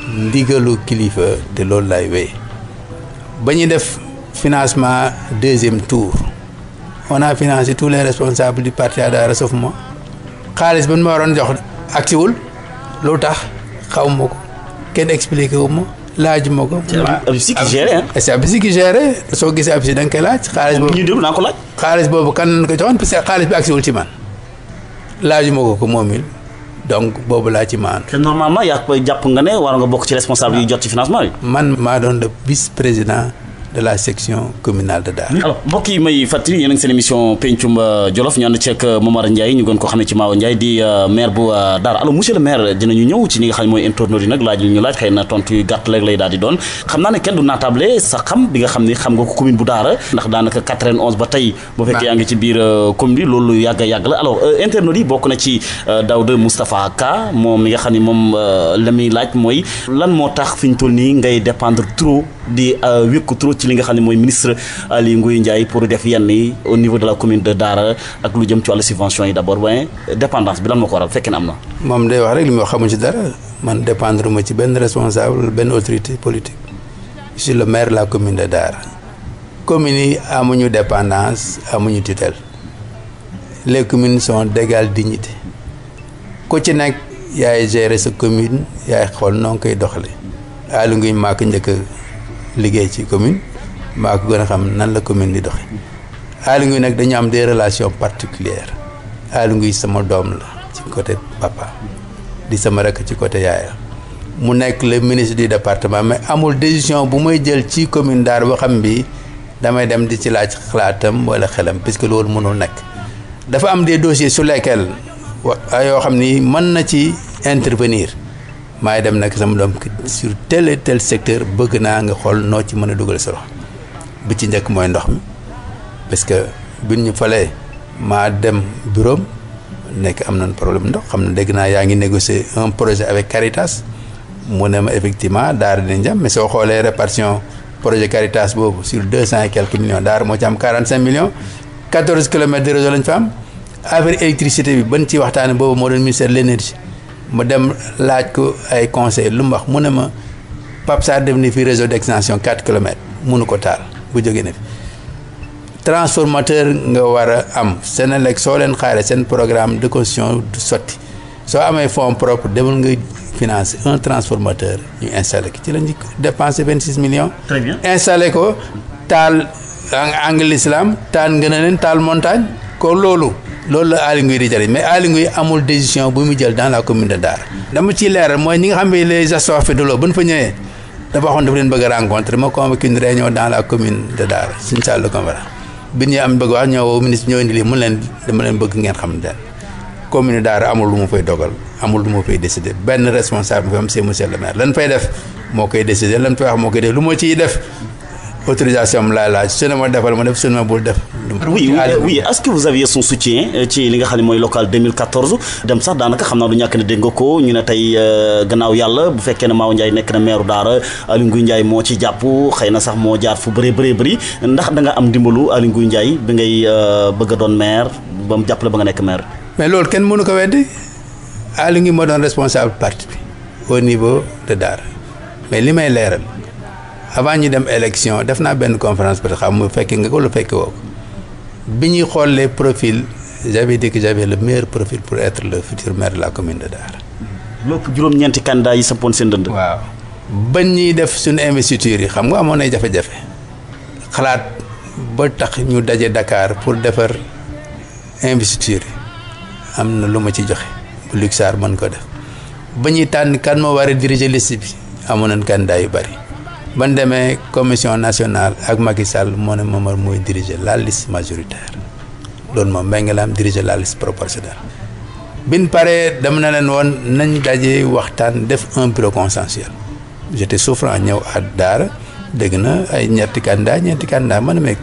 ndigalu kilifa te loolu laay wéy ba ñu def financement deuxième tour on a financé tous les responsables du parti à Dakar sauf moi xaalis ba ma waroon jox agsiwul lu tax xaw ma ko kenn expliqué wu ma laaj ma ko. c'est qui géré c'est Abisi qui géré soo gisee Abisi da nga koy laaj. xaalis boobu ñu déglu naa ko laaj. xaalis boobu kan lañ ko joxoon parce que xaalis bi agsiwul ci man laaju ma ko moom it donc boobu laa ci maan. te normalement yaa koy jàpp nga ne war nga bokk ci responsable yi jot ci financement yi. man maa doon le vice-président de la section communale de Dakar. alors mbokk yi may fàttali yéen a ngi seen émission pencum Jolof ñu ànd ceeg Momar Ndiaye ñu gën ko xamee ci Maawo Ndiaye di maire bu Daara alors monsieur le maire dinañu ñëw ci li nga xam ne mooy internautes yi nag laaj li ñu laaj xëy na tontu yu gàtt léeg lay daal di doon xam naa ne kenn du naatable sa xam bi nga xam ni xam nga ko commune bu Daara ndax daanaka 91 ba tey bu fekkee yaa ngi ci biir commune bi loolu yàgg la alors internautes yi bokk na ci Daouda Moustapha Ka moom mi nga xam ne moom la muy laaj mooy lan moo tax fi ñu toll nii ngay dépendre trop di wékku trop ci li nga xam ne mooy ministre Aly Ngouille Ndiaye pour def yenn yi au niveau de la commune de Daara ak lu jëm ci wàllu subvention yi d'abord waaye dépendance bi lan moo ko waral fekkee ne am na. moom day wax rek li ma xamuñ ci dara man dépendre ma ci benn responsable benn autorité politique je suis le maire de la commune de Daara communes yi amuñu dépendance amuñu tutelle les communes sont d'égale dignité ku ci nekk yaay gérer sa commune yaay xool noo ngi koy doxale Aly Ngouille maa ko njëkk liggéey ci commune maa ko gën a xam nan la commune di doxe Aly Ngouille nag dañu am des relations particulières Aly Ngouille sama doom la ci côté papa di sama rakk ci côté yaaya mu nekk le ministre du département mais amul décision bu may jël ci commune Daara boo xam bi damay dem di ci laaj xalaatam wala xelam puisque loolu mënul nekk dafa am des dossiers sur lesquels yoo xam ni mën na ci intervenir maay dem nag sama doom sur tel et tel secteur bëgg naa nga xool noo ci mën a dugal sa loxo bi ci njëkk mooy ndox mi parce que bi ñu falee maa dem bureau nekk am nañ problème ndox xam na dégg naa yaa ngi négocier un projet avec Caritas mu ne ma effectivement Daara dinañ jàmm mais soo xoolee répartition projet Caritas boobu sur 200 et quelques millions Daara moo ci am 45 millions 14 kilomètres de réseau lañ fa am affaire électricité bi ban ci waxtaane boobu moo doon ministère de l'énergie mu dem laaj ko ay conseil lu mu wax mu ne ma Pape Sarr def ni fi réseau d'extension 4 kilomètres mënu ko taal bu jógee ne fi transformateur nga war a am Senelec soo leen xaaree seen programme de construction du sotti soo amee fonds propre demal nga financer un transformateur ñu installé ko ci la ñu dépensé 26 millions. Très bien. installé ko taal angle l'islam taal ngën a leen taal montagne ko loolu la Aly Ngouille di jëriñ mais Aly Ngouille amul décision bu mu jël dans la commune de Dara. dama ciy leeral mooy ñi nga xam ne les associations de l'eau ba ñu fa ñëwee dafa waxoon dafa leen bëgg a rencontrer ma convoqué une réunion dans la commune de Dara suñu salle de conférence bi ñu am bëgg wax ñëw ministre ñëw indi lii mun leen dama leen bëgg ngeen xam ne commune Dara amul lu mu fay dogal amul lu mu fay décider benn responsable bi am c'est monsieur le maire lan fay def moo koy décider lan fay wax moo koy def lu ma ciy def autorisation am laa laaj su ne ma defal ma def su ne ma bul def. oui est-ce que vous aviez son soutien ci li nga xam ne mooy local 2014 dem sax daanaka xam naa du ñàkk ne dégg nga ko ñu ne tey gannaaw yàlla bu fekkee ne Maaw Ndiaye nekk na maire Daara Aly Ngouille Ndiaye moo ci jàpp xëy na sax moo jaar fu bëri ndax da nga am dimbalu Aly Ngouille Ndiaye bi ngay bëgg a doon maire ba mu jàppale ba nga nekk maire. mais loolu kenn mënu ko weddi Aly Ngouille moo doon responsable parti bi au niveau de Daara mais li may leeral avant ñu dem élection def naa benn conférence peut-être xam mu fekkee nga ko lu fekke woo ko bi ñuy xool les profils j'avais dit que j'avais le meilleur profil pour être le futur maire de la commune de Daara. loolu juróom-ñeenti candidat yi sampoon seen dënd. waaw ba ñuy def suñu investiture yi xam nga amoon ay jafe-jafe xalaat ba tax ñu daje Dakar pour defar investiture yi am na lu ma ci joxe bu Luxar mën ko def ba ñuy tànn kan moo war a diriger liste bi amoon nañ candidat yu bari. ban demee commission nationale ak Macky Sall moo ne Momar mooy diriger la liste majoritaire loolu moom Mbengue la am diriger la liste proportionnelle bin paree dama na leen woon nañ daje waxtaan def un bureau consensuel j'étais souffrant ñëw à Daara dégg na ay ñeenti candidat man mais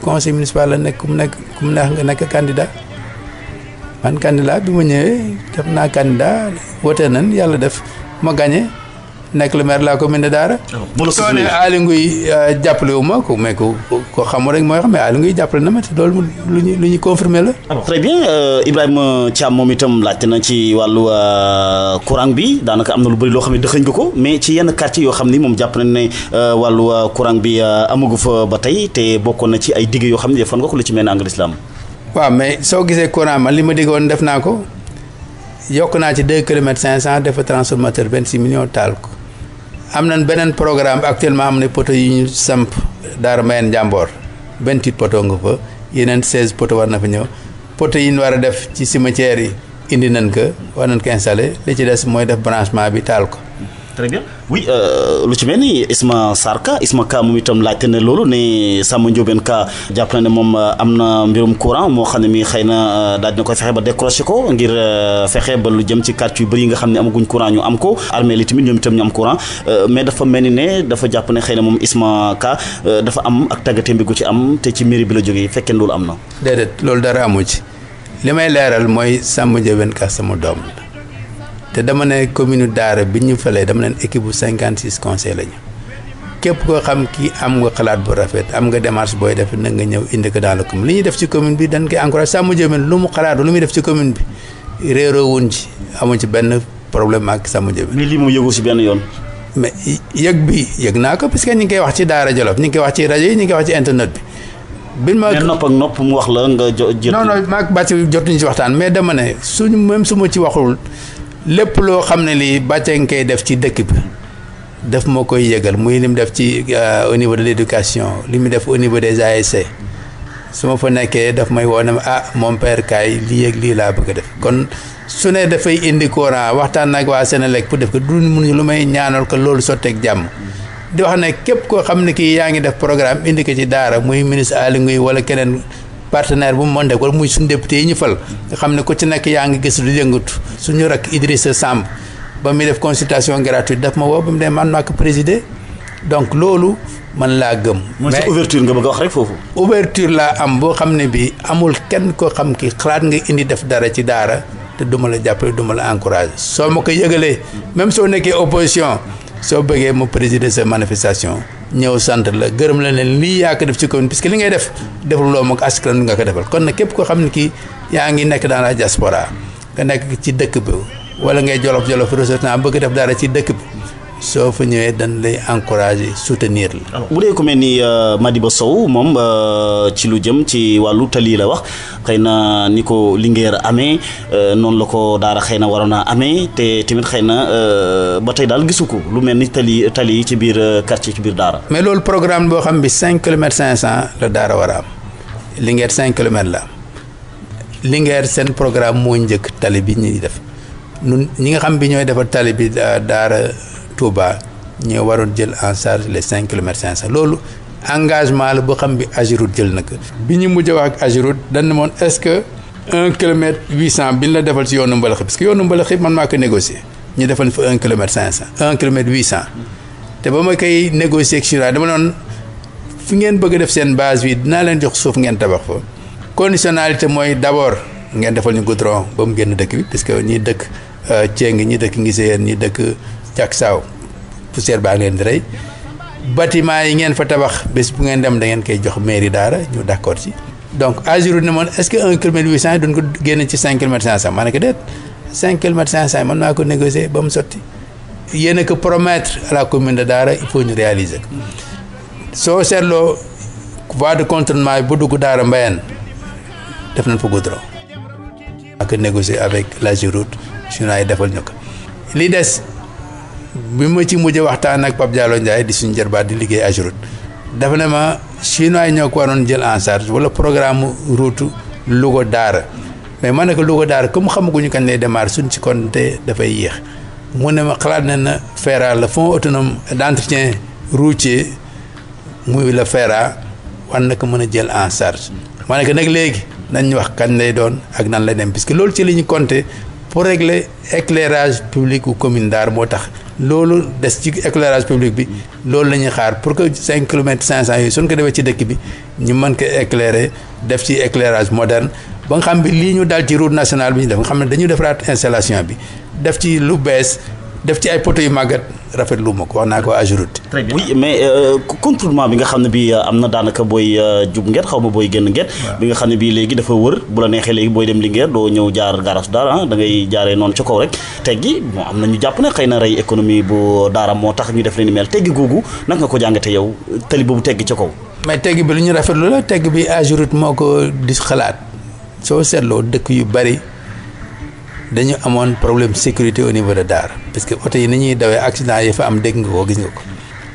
conseil municipal la nekk ku mu neex nga nekk candidat man candidat bi ma ñëwee def naa candidat wote nañ yàlla def ma gagné nekk le maire de la commune de Daara. soo ne Aly Ngouille jàppale wu ma ko mais ko xamul rek mooy xam mais Aly Ngouille jàppale na ma te loolu lu ñuy confirmer la. très bien Ibrahima Thiam moom itam laajte na ci wàllu courant bi daanaka am na lu bëri loo xam ne dëxëñ nga ko mais ci yenn quartier yoo xam ni moom jàpp nañ ne wàllu courant bi amagu fa ba tey te bokkoon na ci ay digg yoo xam ne defoon nga ko lu ci mel ne Angle Islam. waaw mais soo gisee courant man li ma diggoon def naa ko yokk naa ci 2 kilomètres 500 def transformateur 26 millions taal ko. am nañ beneen programme actuellement am na poto yi ñu samp Daara Mayeen Njàmboor 28 poto nga fa yeneen 16 poto war na fa ñëw poto yi ñu war a def ci cimetière yi indi nañ ko war nañ ko installé li ci des mooy def branchement bi taal ko. très bien oui lu ci mel ni Isma Sarka moom itam laajte ne loolu ne Samba Ndiobène Ka jàpp na ne moom am na mbirum courant moo xam ne mi xëy na daal dina koy fexe ba décroché ko ngir fexe ba lu jëm ci quartier yu bëri yi nga xam ne amaguñ courant ñu am ko armée li tamit ñoom itam ñu am courant mais dafa mel ni ne dafa jàpp ne xëy na moom Isma Ka dafa am ak tàggatee bi gu ci am te ci mairie bi la jógee fekkee loolu am na. déedéet loolu dara amu ci li may leeral mooy Samba Ndiobène Ka sama doom la te dama ne commune Daara bi ñu falee dama leen équipe bu 56 conseils lañu képp koo xam kii am nga xalaat bu rafet am nga démarche booy def na nga ñëw indi ko dans la commune li ñuy def ci commune bi dañ koy encouragé Samba Ndiobène lu mu xalaat lu muy def ci commune bi réeroo wuñ ci amuñ ci benn problème ak Samba Ndiobène. mais lii moom yëgu si benn yoon. mais yëg naa ko parce que ñu ngi koy wax ci Daara Jolof ñu ngi koy wax ci rajo yi ñu ngi koy wax ci internet bi. mais nopp ak nopp mu wax la nga jot. non maag bàcc jotuñu ci waxtaan mais dama ne suñu même su ma ci waxul lépp loo xam ne lii bàcce nga koy def ci dëkk bi daf ma koy yëgal muy li mu def ci au niveau de l'éducation li mu def au niveau des ASC su ma fa nekkee daf may woo ne ma mon père kaay lii ak lii laa bëgg a def kon su ne dafay indi courant waxtaan nag waa Senelec pour def ko du mënuñu lu may ñaanal ko loolu sotteeg jàmm di wax ne képp koo xam ne kii yaa ngi def programme indi ko ci Daara muy ministre Aly Ngouille wala keneen partenaire bu mu mën def wala muy suñu député yi ñu fal nga xam ne ku ci nekk yaa ngi gis lu yëngatu suñu rak Idrissa Samb ba muy def consultation gratuite daf ma woo ba mu dem man maa ko présider donc loolu man laa gëm. mais sa ouverture nga bëgg a wax rek foofu. ouverture laa am boo xam ne bii amul kenn koo xam ki xalaat nga indi def dara ci Daara te duma la jàppale duma la encouragé soo ma ko yëgalee même soo nekkee opposition soo bëggee mu présider sa manifestation. ñëw sant la gërëm la ne lii yaa ko def ci commune puisque li ngay def defuloo ma ko askan nga ko defal kon nag képp koo xam ne kii yaa ngi nekk dans la diaspora nga nekk ci dëkk bi wala ngay jolof ressortissant bëgg def dara ci dëkk bi soo fa ñëwee dañ lay encourager soutenir la. bu dee ku mel ni Madiba Sow moom ci lu jëm ci wàllu tali la wax xëy na ni ko Linguère amee noonu la ko daara xëy na waroon a amee te tamit xëy na ba tey daal gisu ko lu mel ni tali yi ci biir quartier ci biir daara. mais loolu programme boo xam bi 5 kilomètres 500 la daara war a am Linguère 5 kilomètres la am Linguère seen programme moo njëkk tali bi ñuy def ñun ñi nga xam bi ñooy defar tali bi daara Touba ñoo waroon jël en charge les 5 kilomètres 500 loolu engagement la boo xam bi Ageroute jël na ko. bi ñu mujj a wax ak Ageroute dañ ne moon est-ce que 1 kilomètre 800 bi ñu la defal ci yoonu Mbalax parce que yoonu Mbalax man maa ko négocier ñu defal fa 1 kilomètre 500 1 kilomètre 800 te ba ma koy négocier ak Chira dama noon fi ngeen bëgg a def seen base bi dinaa leen jox suuf ngeen tabax fa conditionnalité mooy d'abord ngeen defal ñu goudron ba mu génn dëkk bi parce que ñi dëkk Thieng ñi dëkk Ngiseyeen ñi dëkk Cak Saaw poussière baa ngeen di rey bâtiment yi ngeen fa tabax bés bu ngeen dem da ngeen koy jox mairie daara ñu d'accord ci donc Ageroute ne moon est-ce que 1 kilomètre 800 duñ ko génn ci 5 kilomètres 500 ma ne ko déet 5 kilomètres 500 mën naa ko négocier ba mu sotti yéen a ko promettre à la commune de Daara il faut ñu réaliser ko soo seetloo voie de contournement bi bu dugg Daara Mbayeen def nañ fa goudron ak négocier avec l'Ageroute chinois yi defal ñu ko li des bi ma ci mujj waxtaan ak Pape Diallo Ndiaye di suñu jarbaat di liggéey Ageroute dafa ne ma chinois yi ñoo ko waroon jël en charge wala programme route Louga Daara mais ma ne ko Louga Daara comme xamaguñu kañ lay démarrer suñ ci compter dafay yéex mu ne ma xalaat na FERA le fonds autonome d'entretien routier muy la FERA war na ko mën a jël en charge ma ne ko nag léegi nañ ñu wax kañ lay doon ak nan lay dem puisque loolu ci la ñu compter pour régler éclairage public ou commune Daara moo tax loolu des ci éclairage public bi loolu la ñuy xaar pour que 5 kilomètres 500 yooyu suñ ko defee ci dëkk bi ñu mën ko éclairer def ci éclairage moderne ba nga xam bi lii ñu dal ci route nationale bi ñu def nga xam ne dañu defaraat installation bi def ci lu bees def ci ay poteaux yu màggat rafetlu ma ko wax naa ko Ageroute. très bien oui mais contournement bi nga xam ne bii am na daanaka booy jub Nguer xaw ma booy génn Nguer. bi nga xam ne bii léegi dafa wër bu la neexee léegi booy dem Linguère doo ñëw jaar garage Daara da ngay jaaree noonu ca kaw rek teggi bon am na ñu jàpp ne xëy na rey économie bu Daara moo tax ñu def leen ni mel teggi googu naka nga ko jàngatee yow tali boobu teggi ca kaw. mais teggi bi lu ñu rafetlu la teggi bi Ageroute moo ko di xalaat soo seetloo dëkk yu bari. dañu amoon problème sécurité au niveau de Daara parce que oto yi ni ñuy dawee accident yi fa am dégg nga ko gis nga ko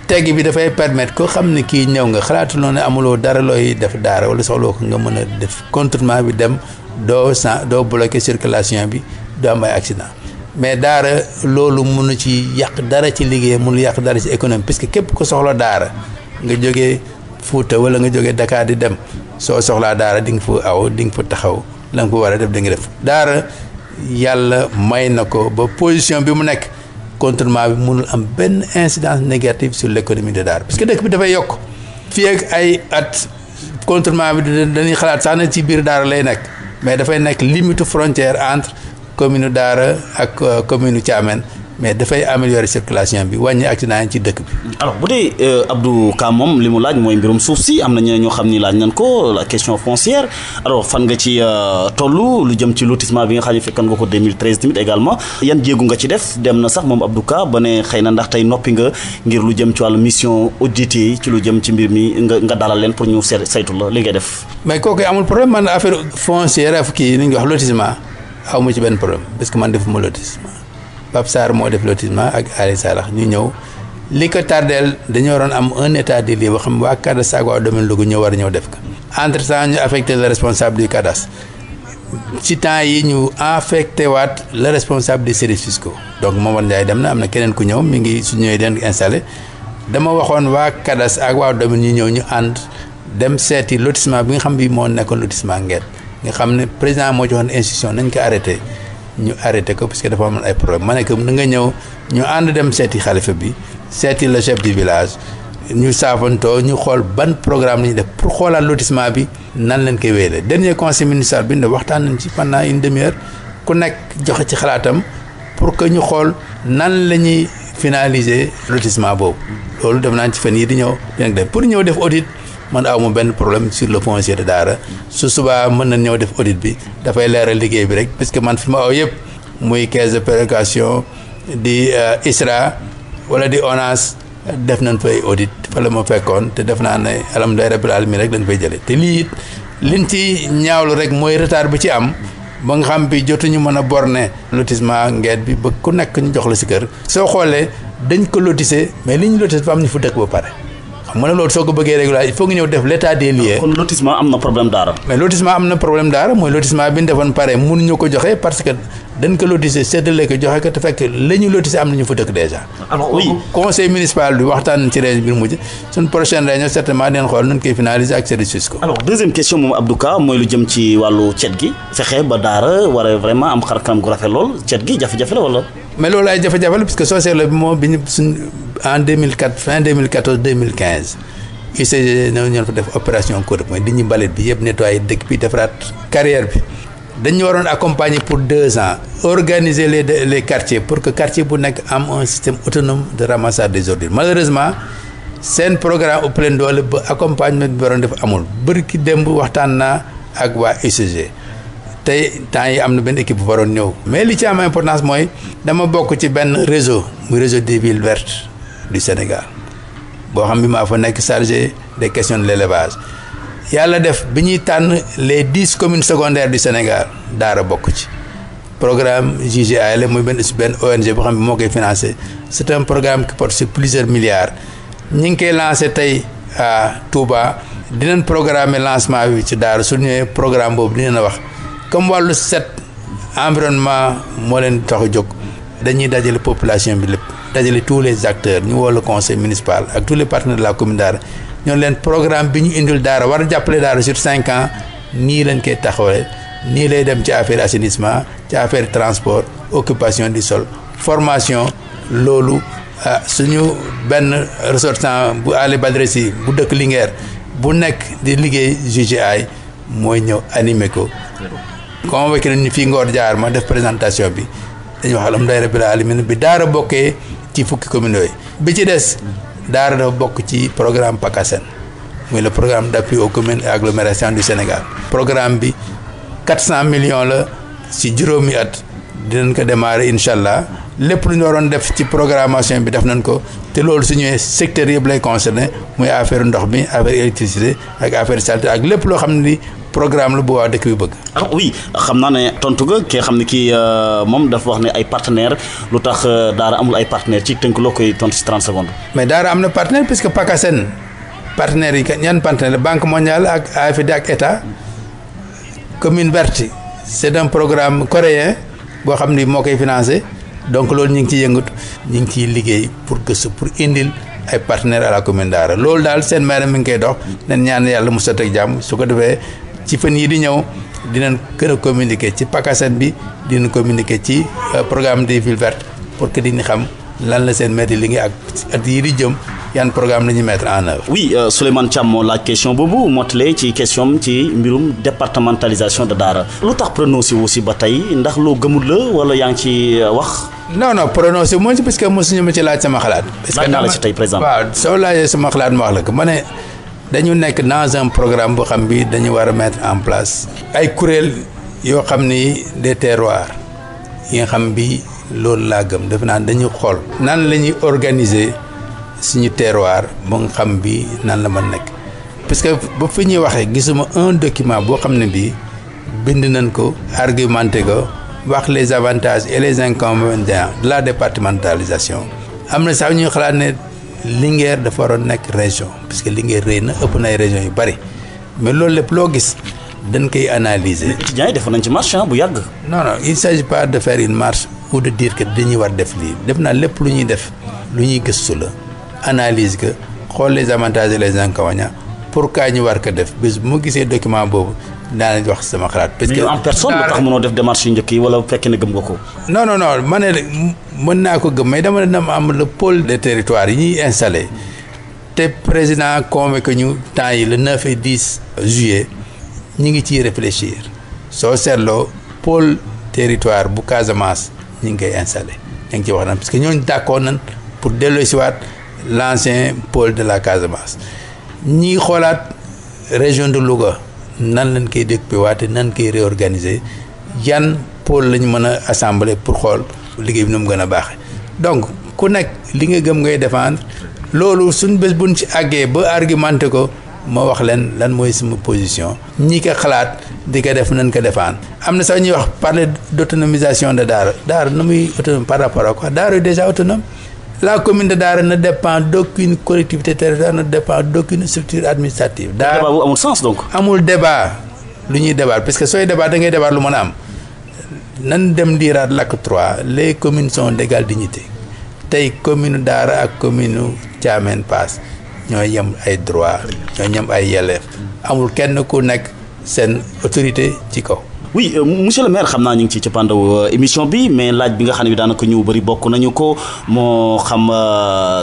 tegg bi dafay permettre ko xam ne kii ñëw nga xalaatuloo ne amuloo dara looy def Daara wala soxloo ko nga mën a def contournement bi dem doo bloquer circulation bi doo am ay accident mais Daara loolu mënu ci yàq dara ci liggéey mënu yàq dara ci économie parce que képp ko soxla Daara nga jógee Fuuta wala nga jógee Dakar di dem soo soxlaa Daara di nga fa aw di nga fa taxaw la nga fa war a def di nga def Daara yàlla may na ko ba position bi mu nekk contournement bi mënul am benn incidence négative sur l'économie de Daara parce que dëkk bi dafay yokk fii ak ay at contournement bi dañuy xalaat sax na ci biir Daara lay nekk mais dafay nekk limite frontière entre commune Daara ak commune Thiamène mais dafay améliorer circulation bi wàññi accident yi ci dëkk bi. alors bu dee Abdou Ka moom li mu laaj mooy mbirum suuf si am na ñeneen ñoo xam ni laaj nañ ko la question foncière alors fan nga ci toll lu jëm ci lotissement bi nga xam ne fekkoon nga ko 2013 tamit également yan jéegu nga ci def dem na sax moom Abdou Ka ba ne xëy na ndax tey noppi nga ngir lu jëm ci wàllu mission auditée ci lu jëm ci mbir mi nga dalal leen pour ñu saytu la li ngay def. mais kooku amul problème man affaire foncière ak kii ni ñu wax lotissement aw ma ci benn problème parce que man defuma lotissement. Pape Sarr moo def lotissement ak Ali Salax ñu ñëw li ko tardeel dañoo waroon am un état des lieux boo xam waa cadastre ak waa domaine Louga ñëw war a ñëw def ko entre temps ñu affecté le responsable du cadastre ci temps yi ñu affecté waat le responsable des services fiscaux donc Momar Ndiaye dem na am na keneen ku ñëw mi ngi su ñëwee den installé dama waxoon waa cadastre ak waa domaine ñu ñëw ñu ànd dem seeti lotissement bi nga xam bi moo nekkoon lotissement Nguer nga xam ne président moo joxoon institution nañ ko arrêté ñu arrêté ko parce que dafa amoon ay problème ma ne que na nga ñëw ñu ànd dem seeti xalifa bi seeti le chef du village ñu saafantoo ñu xool ban programme la ñuy def pour xoolaat lotissement bi nan leen koy wéyale dernier conseil municipal bi ne waxtaan nañ ci pendant une demi-heure ku nekk joxe ci xalaatam pour que ñu xool nan la ñuy finaliser lotissement boobu loolu def naa ci fan yii di ñëw dinañ def pour ñëw def audit man awma benn problème sur le foncier de Daara su subaa mën na ñëw def audit bi dafay leeral liggéey bi rek parce que man fi ma aw yëpp muy caisse de péréquation di ISRA wala di ONAS def nañ fay audit fa la ma fekkoon te def naa ne alhamdulilah rabbil alamin rek lañ fay jëlee te lii it liñ ci ñaawlu rek mooy retard bi ci am ba nga xam bi jotuñu mën a borné lotissement Ngeet bi ba ku nekk ñu jox la si kër. soo xoolee dañ ko lotissé mais li ñu lotissé fa am ñu fu dëkk ba pare xam nga ne loolu soo ko bëggee régulariser il faut nga ñëw def l'état des lieux. kon lotissement am na problème Daara. mais lotissement am na problème Daara mooy lotissement bi ñu defoon pare mënuñu ko joxe parce que dañ ko lotissé séddale ko joxe ko te fekk la ñu lotissé am na ñu fa dëkk déjà. alors oui conseil municipal bi waxtaan ci région bi mujj suñ prochaine réunion certainement dinañ xool nañ koy finaliser ak service fiscaux. alors deuxième question moom Abdou Ka mooy lu jëm ci wàllu cet gi fexe ba Daara war a vraiment am xar kanam gu rafet lool cet gi jafe-jafe la wala. mais loolu ay jafe-jafe la parce que soo seetloo bi moom bi ñu suñ en 2004 fin 2014 2015 UCG ñoo fa def opération Codep mooy di ñu mbalit bi yëpp nettoyer dëkk bi defaraat carrière bi. dañu waroon accompagner pour 2 ans organiser les quartiers pour que quartier bu nekk am un système autonome de ramassage des ordures malheureusement seen programme ëpp leen doole ba accompagnement bi waroon def amul bëri ki démb waxtaan naa ak waa UCG tey temps yi am na benn équipe bu waroon ñëw mais li ci am importance mooy dama bokk ci benn réseau muy réseau des villes vertes du Sénégal boo xam bi maa fa nekk chargé des questions de l'élevage yàlla def bi ñuy tànn les 10 communes secondaires du Sénégal Daara bokk ci programme JGA la muy benn ONG boo xam ne moo koy financé c'est un programme qui porte sur plusieurs milliards ñi ngi koy lancé tey à Touba dinañ programmer lancement bi ci Daara su ñëwee programme boobu dinañ wax comme wàllu set environnement moo leen tax a jóg dañuy dajale population bi lépp dajale tous les acteurs ñu woo le conseil municipal ak tous les partenaires de la commune Daara ñoo leen programme bi ñu indil Daara war a jàppale Daara sur 5 ans nii lañ koy taxawale nii lay dem ci affaire assainissement ci affaire transport occupation du sol formation loolu suñu benn ressortissant bu Ali Badressi bu dëkk Linguère bu nekk di liggéey JGI mooy ñëw animé ko convoqué nañu fii Ngor jaar ma def présentation bi dañu wax alhamdulilah rabbil alamin bi Daara bokkee ci fukki communes yooyu bi ci des Daara dafa bokk ci programme PACASEN muy le programme d'appui aux communes et agglomérations du Sénégal programme bi 400 millions la ci juróomi at dinañ ko démarrer incha allah lépp lu ñu waroon def ci programmation bi def nañ ko te loolu suñu secteur yëpp lay concerné muy affaire ndox mi affaire électricité ak affaire saleté ak lépp loo xam ne ni programme la bu waa dëkk bi bëgg. alors oui xam naa ne tontu nga ki nga xam ne kii moom dafa wax ne ay partenaires lu tax Daara amul ay partenaires ci tënk loo koy tontu ci 30 secondes. mais Daara am na partenaire puisque PACASEN partenaires yi ñan partenaire Banque mondiale ak AFD ak état commune verte c'est un programme coréen boo xam ni moo koy financé donc loolu ñu ngi ciy yëngatu ñu ngi ciy liggéey pour gëstu pour indil ay partenaires à la commune Daara loolu daal seen maire mi ngi koy dox nañ ñaan yàlla mu sotti ak jàmm su ko defee ci fan yii di ñëw dinañ gën a communiquer ci PACASEN bi dinañ communiquer ci programme des villes vertes pour que diñu xam lan la seen maire di liggéey ak at yii di jëm yan programme la ñuy mettre en œuvre. oui Souleymane Thiam moo laaj question boobu mottalee ci question ci mbirum départementalisation de Daara lu tax prononcé aussi ba tey ndax loo gëmul la wala yaa ngi ci wax. non prononcé moo ci parce que mosuñu ma ci laaj sama xalaat. parce que naa la ci tey par exemple. waaw soo laajee sama xalaat ma wax la ko ma ne dañu nekk dans un programme boo xam bi dañu war a mettre en place ay kuréel yoo xam ni des terroirs yi nga xam bi loolu laa gëm defe naa dañu xool nan la ñuy organiser suñu terroir ba nga xam bi nan la mën nekk parce que ba fi ñuy waxee gisuma un document boo xam ne bii bind nañ ko argumenté ko wax les avantages et les inconvénients de la départementalisation am na sax ñuy xalaat ne Linguère dafa waroon nekk région parce que Linguère rëy na ëpp na ay régions yu bari mais loolu lépp loo gis dañ koy analyser. étudiants yi defoon nañ ci marche bu yàgg. non il s'agit pas de faire une marche ou de dire que dañuy war def lii def naa lépp lu ñuy def lu ñuy gëstu la analyse que xool les avantages et les inconvénients pourquoi ñu war ko def bés bu ma gisee document boobu daanañ wax sama xalaat. parce que en personne lu tax mënoo def démarche yu njëkk yi wala bu fekkee ne gëm nga ko. non ma ne mën naa ko gëm mais dama ne dama am le pôle des territoires yi ñuy installé te président convoqué ñu temps yi le 9 et 10 juillet ñu ngi ciy réfléchir soo seetloo pôle territoire bu Casamance ñu ngi koy installé ñu ngi ciy wax naan parce que ñooñu d'accord nañ pour delloosiwaat l'ancien pôle de la Casamance ñi xoolaat région de Louga nan lañ koy découpé waate nan koy réorganiser yan pôle lañ mën a assembler pour xool liggéey bi nu mu gën a baaxee donc ku nekk li nga gëm ngay défendre loolu suñ bés buñ ci àggee ba argumenté ko ma wax leen lan mooy sama position ñi ko xalaat di ko def nañ ko défendre am na sax ñuy wax parler d'autonomisation de Daara nu muy autonome par rapport à quoi Daara est déjà autonome. La commune de Daara ne dépend d'aucune collectivité territoriale, ne dépend d'aucune structure administrative. Daara débat bu amul sens donc. amul débat lu ñuy débat parce que sooy débat da ngay débat lu mën a am nan dem diiraat l'acte 3 les communes sont d'égale dignité tey commune Daara ak commune Thiamène Pass ñoo yem ay droit ñoo yem ay yelleef amul kenn ku nekk seen autorité ci kaw. oui monsieur le maire xam naa ñu ngi ci cappaandaw émission bi mais laaj bi nga xam ne bi daanaka ñu bëri bokk nañu ko moo xam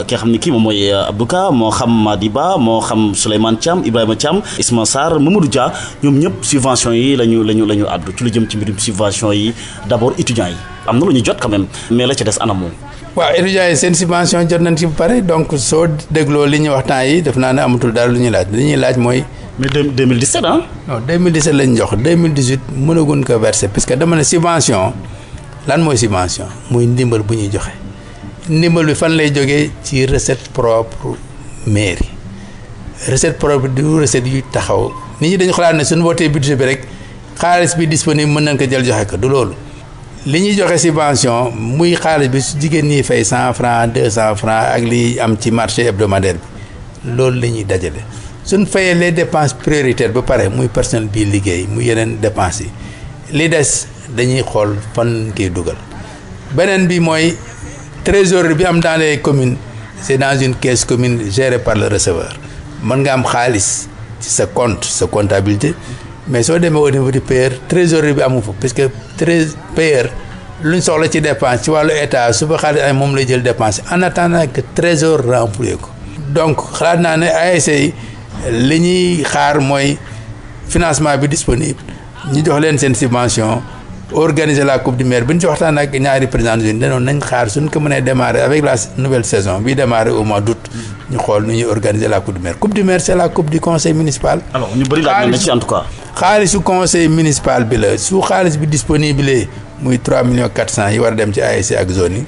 ki nga xam ne kii moom mooy Abdou Ka moo xam Madiba moo xam Souleymane Thiam Ibrahima Thiam Isma Sarr Mamadou Dia ñoom ñëpp subvention yi la ñu àddu ci lu jëm ci mbirum subvention yi d'abord étudiants yi am na lu ñu jot quand même mais la ci des anam moom. waaw étudiants yi seen subvention jot nañ ci ba pare donc soo dégloo li ñuy wax temps yi def naa ne amatul dara lu ñuy laaj li ñuy laaj mooy. mais 2017 ah. non 2017 lañ jox 2018 mënaguñ ko verser parce que dama ne subvention lan mooy subvention muy ndimbal bu ñuy joxe ndimbal bi fan lay jógee ci recette propre mairie recette propre du recette yu taxaw nit ñi dañu xalaat ne suñu wootee budget bi rek xaalis bi disponible mën nañ ko jël joxe ko du loolu li ñuy joxe subvention muy xaalis bi su jigéen ñi fay 100 francs 200 francs ak li am ci marché hebdomadaire bi loolu la ñuy dajale. suñ fayee les dépenses prioritaires ba pare muy personnel bii liggéey muy yeneen dépenses yi li des dañuy xool fan koy dugal beneen bi mooy trésorerie bi am dans les communes c'est dans une caisse commune gérée par le receveur mën nga am xaalis ci sa compte sa comptabilité mais soo demee au niveau du payeur trésorerie bi amu fa parce que payeur luñ soxla ci dépense ci wàllu état su fa xaalis ay moom lay jël dépense en attendant que trésor remplir ko donc xalaat naa ne ASC yi li ñuy xaar mooy financement bi disponible ñu jox leen seen subvention organiser la coupe du maire bi ñu ci waxtaan ak ñaari présidents yi danoon nañ xaar suñ ko mënee démarrer avec la nouvelle saison bi démarrer au mois d'août ñu xool nu ñuy organiser la coupe du maire. Coupe du maire c'est la coupe du conseil municipal. alors ñu bëri laaj na ci en tout cas. xaalisu conseil municipal bi la su xaalis bi disponible muy 3 millions 400 yi war a dem ci ASC ak zone yi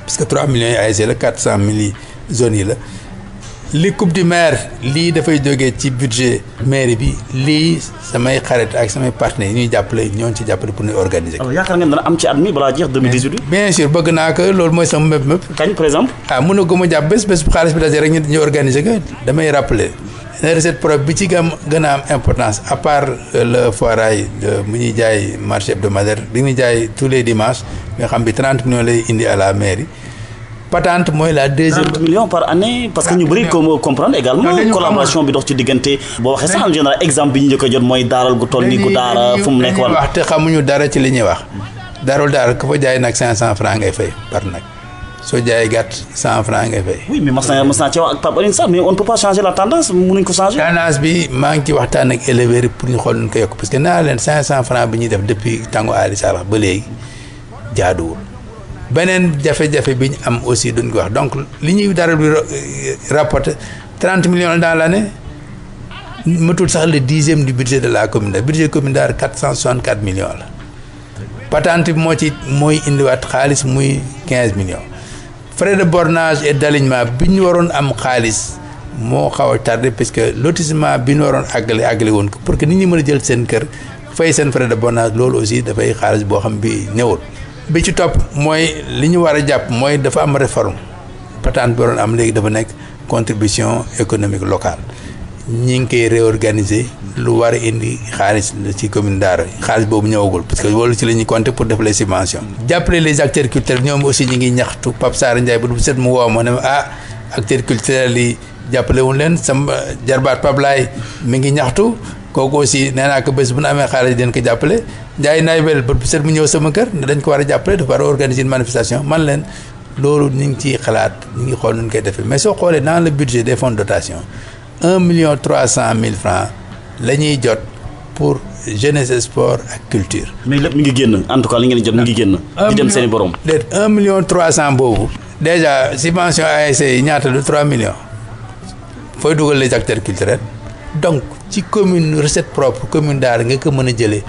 parce que 3 millions yi ASC la 400 000 zones yi la. li coupe du maire lii dafay jógee ci budget mairie bi lii samay xarit ak samay partenaires yi ñuy jàppale ñooñu ci jàppale pour ñu organiser. alors yaakaar ngeen dana am ci at mi balaa jeex 2018. bien sûr bëgg naa ko loolu mooy sama mépp. kañ par exemple. mën na ko ma jàpp bés bu xaalis bi dajee rek ñu organiser ko damay rappeler ne recette propre bi ci gën a am importance à part le foirail mu ñuy jaay marché hebdomadaire bi ñuy jaay tous les dimanches nga xam bi 30 millions lay indi à la mairie. patente mooy la deuxième. 30 millions par année parce que ñu bëri ko comprendre également collaboration bi dox ci diggante boo waxee sax en général exemple bi ñu njëkk a jot mooy daaral gu toll ni gu daara fu mu nekk wala wax te xamuñu dara ci li ñuy wax daara ku fa jaay nag 500 francs ngay fay par nag soo jaayee gàtt 100 francs ngay fay. oui mais mas naa ci wax ak Pape Alioune Sarr mais on ne peut pas changer la tendance mënuñ ko changer. tendance bi maa ngi ci waxtaan ak éleveurs yi pour ñu xool nu ñu ko yokk parce que naa leen 500 francs bi ñuy def depuis tàngu Aliou Sarr ba léegi jaaduwul. beneen jafe-jafe bi ñu am aussi duñ ko wax donc li ñuy dara bi rapporter 30 millions dans l'année matul sax le 10e du budget de la commune budget commune daal 464 millions la patente bi mooy indiwaat xaalis muy 15 millions frais de bornage et d'alignement bi ñu waroon am xaalis moo xaw a tardé parce que lotissement bi ñu waroon àggale woon ko pour que nit ñi mën a jël seen kër fay seen frais de bornage loolu aussi dafay xaalis boo xam bi ñëwul. bi ci topp mooy li ñu war a jàpp mooy dafa am réforme patente bi waroon am léegi dafa nekk contribution économique locale ñi ngi koy réorganiser lu war a indi xaalis ci commune Daara xaalis boobu ñëwagul parce que loolu ci la ñuy compter pour def les subventions. jàppale les acteurs culturels ñoom aussi ñi ngi ñaxtu Pape Sarr Ndiaye bu set mu woo ma ne acteurs culturels yi jàppale wuñ leen sama jarbaat Pape Laye mi ngi ñaxtu. kooku aussi nee naa ko bés bu nu amee xaalis den ko jàppale Ndiaye naybel ba set mu ñëw sama kër ne dañ ko war a jàppale dafa war a organiser une manifestation man leen loolu ñu ngi ciy xalaat ñu ngi xool nu ñu koy defee mais soo xoolee dans le budget des fonds de dotation 1,300,000 francs la ñuy jot pour jeunesse sport ak culture. mais lépp mi ngi génn en tout cas li ngeen jot mi ngi génn. di dem seen i borom. déet 1,300,000 boobu. déjà subvention ASC yi ñaata du 3 millions fooy dugal les acteurs culturels donc. ci commune recette propre commune Daara nga ko mën a jëlee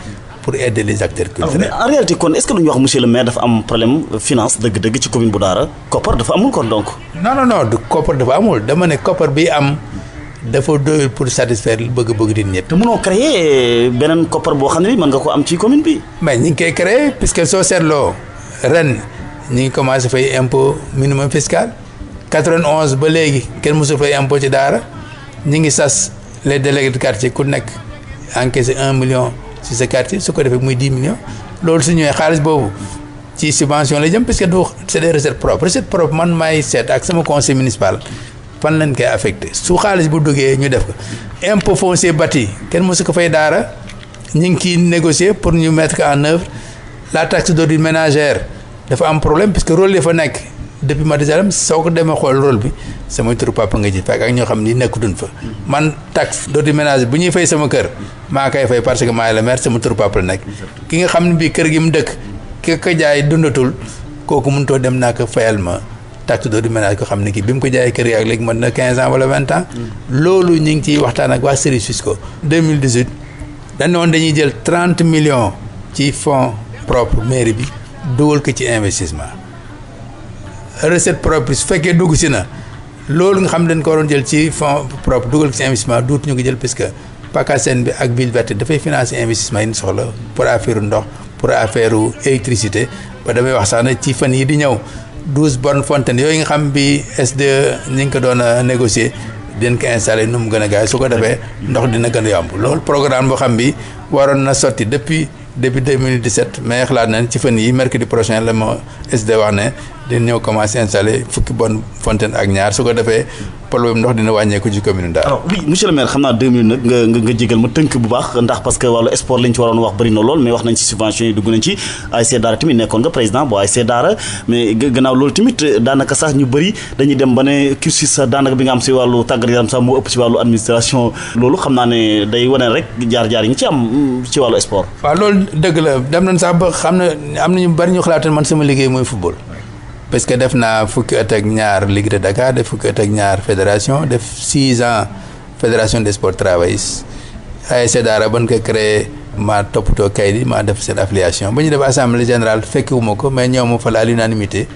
pour aider les acteurs culturels. En réalité kon est-ce que lu ñu wax monsieur le maire dafa am problème finance dëgg-dëgg ci commune bu Daara koppar dafa amul kon donc. non du koppar dafa amul dama ne koppar bi am dafa doyul pour satisfaire bëgg-bëgg di ñëpp. te mënoo créer beneen koppar boo xam ne mën nga ko am ci commune bi. mais ñi ngi koy créer puisque soo seetloo ren ñi ngi commencé fay impôt minimum fiscal 91 ba léegi kenn mosul fay impôt ci Daara ñi ngi sas les délégués de quartier ku nekk encaissé 1 million ci sa quartier su ko defee muy 10 millions loolu su ñëwee xaalis boobu ci subvention la jëm parce que du c'est des recettes propres man maay seet ak sama conseil municipal fan lañ koy affecté su xaalis bu duggee ñu def ko impôt foncier bâti kenn mosu ko fay Daara ñu ngi ciy négocier pour ñu mettre ko en œuvre la taxe d'ordure ménagère dafa am problème parce que rôle yi fa nekk depuis Matizalem soo ko demee xool rôle bi sama turu papa nga ci fekk ak ñoo xam ni nekkutuñ fa man taxe d'ordure ménagère bu ñuy fay sama kër maa koy fay parce que maay la maire sama turu papa la nekk ki nga xam ne bii kër gi mu dëkk ki ko jaay dundatul kooku mënutoo dem naa ko fayal ma taxe d'ordure ménagère ko xam ne kii bi mu ko jaayee kër gi ak léegi mën na 15 ans wala 20 ans loolu ñu ngi ciy waxtaan ak waa services fiscaux 2018 dañu woon dañuy jël 30 millions ci fonds propre mairie bi dugal ko ci investissement recette propre su fekkee dugg si na loolu nga xam dañ ko waroon jël ci fonds propre dugal ko ci investissement duut ñu ko jël parce que PACASEN bi ak ville verte dafay financer investissement yi ñu soxla pour affaire ndox pour affaire électricité ba damay wax sax na ci fan yi di ñëw 12 bornes fontaines yooyu nga xam bi SDE ñu ngi ko doon a négocier den ko installé nu mu gën a gaaw su ko defee ndox dina gën a yomb loolu programme boo xam bi waroon na sotti depuis 2017 mais xalaat nañ ci fan yi mercredi prochain la ma SDE wax ne dina ñëw commencé installé fukki bonne fontaine ak ñaar su ko defee problème ndox dina wàññeeku ci commune Daara. alors oui monsieur le maire xam naa 2 minutes nag nga jégal ma tënk bu baax ndax parce que wàllu sport lañ ci waroon wax bëri na lool mais wax nañ ci subvention yi dugg nañ ci ASC Daara tamit nekkoon nga président bu ASC Daara mais gannaaw loolu tamit daanaka sax ñu bëri dañuy dem ba ne cursus sax daanaka bi nga am si wàllu tàggat yaram sax moo ëpp si wàllu administration loolu xam naa ne day wane rek jaar-jaar yi ñu ci am ci wàllu sport. waaw loolu dëgg la dem nañ sax ba xam ne am nañu bëri ñu xalaat man sama liggéey mooy football. parce que def naa fukki at ak ñaar Ligue de Dakar def fukki at ak ñaar fédération def 6 ans fédération des sports travaillistes ASC Daara ban ko créé maa toppatoo kayit yi maa def seen affiliation ba ñu def assemblée générale fekkiwuma ko mais ñoo ma fa à l'unanimité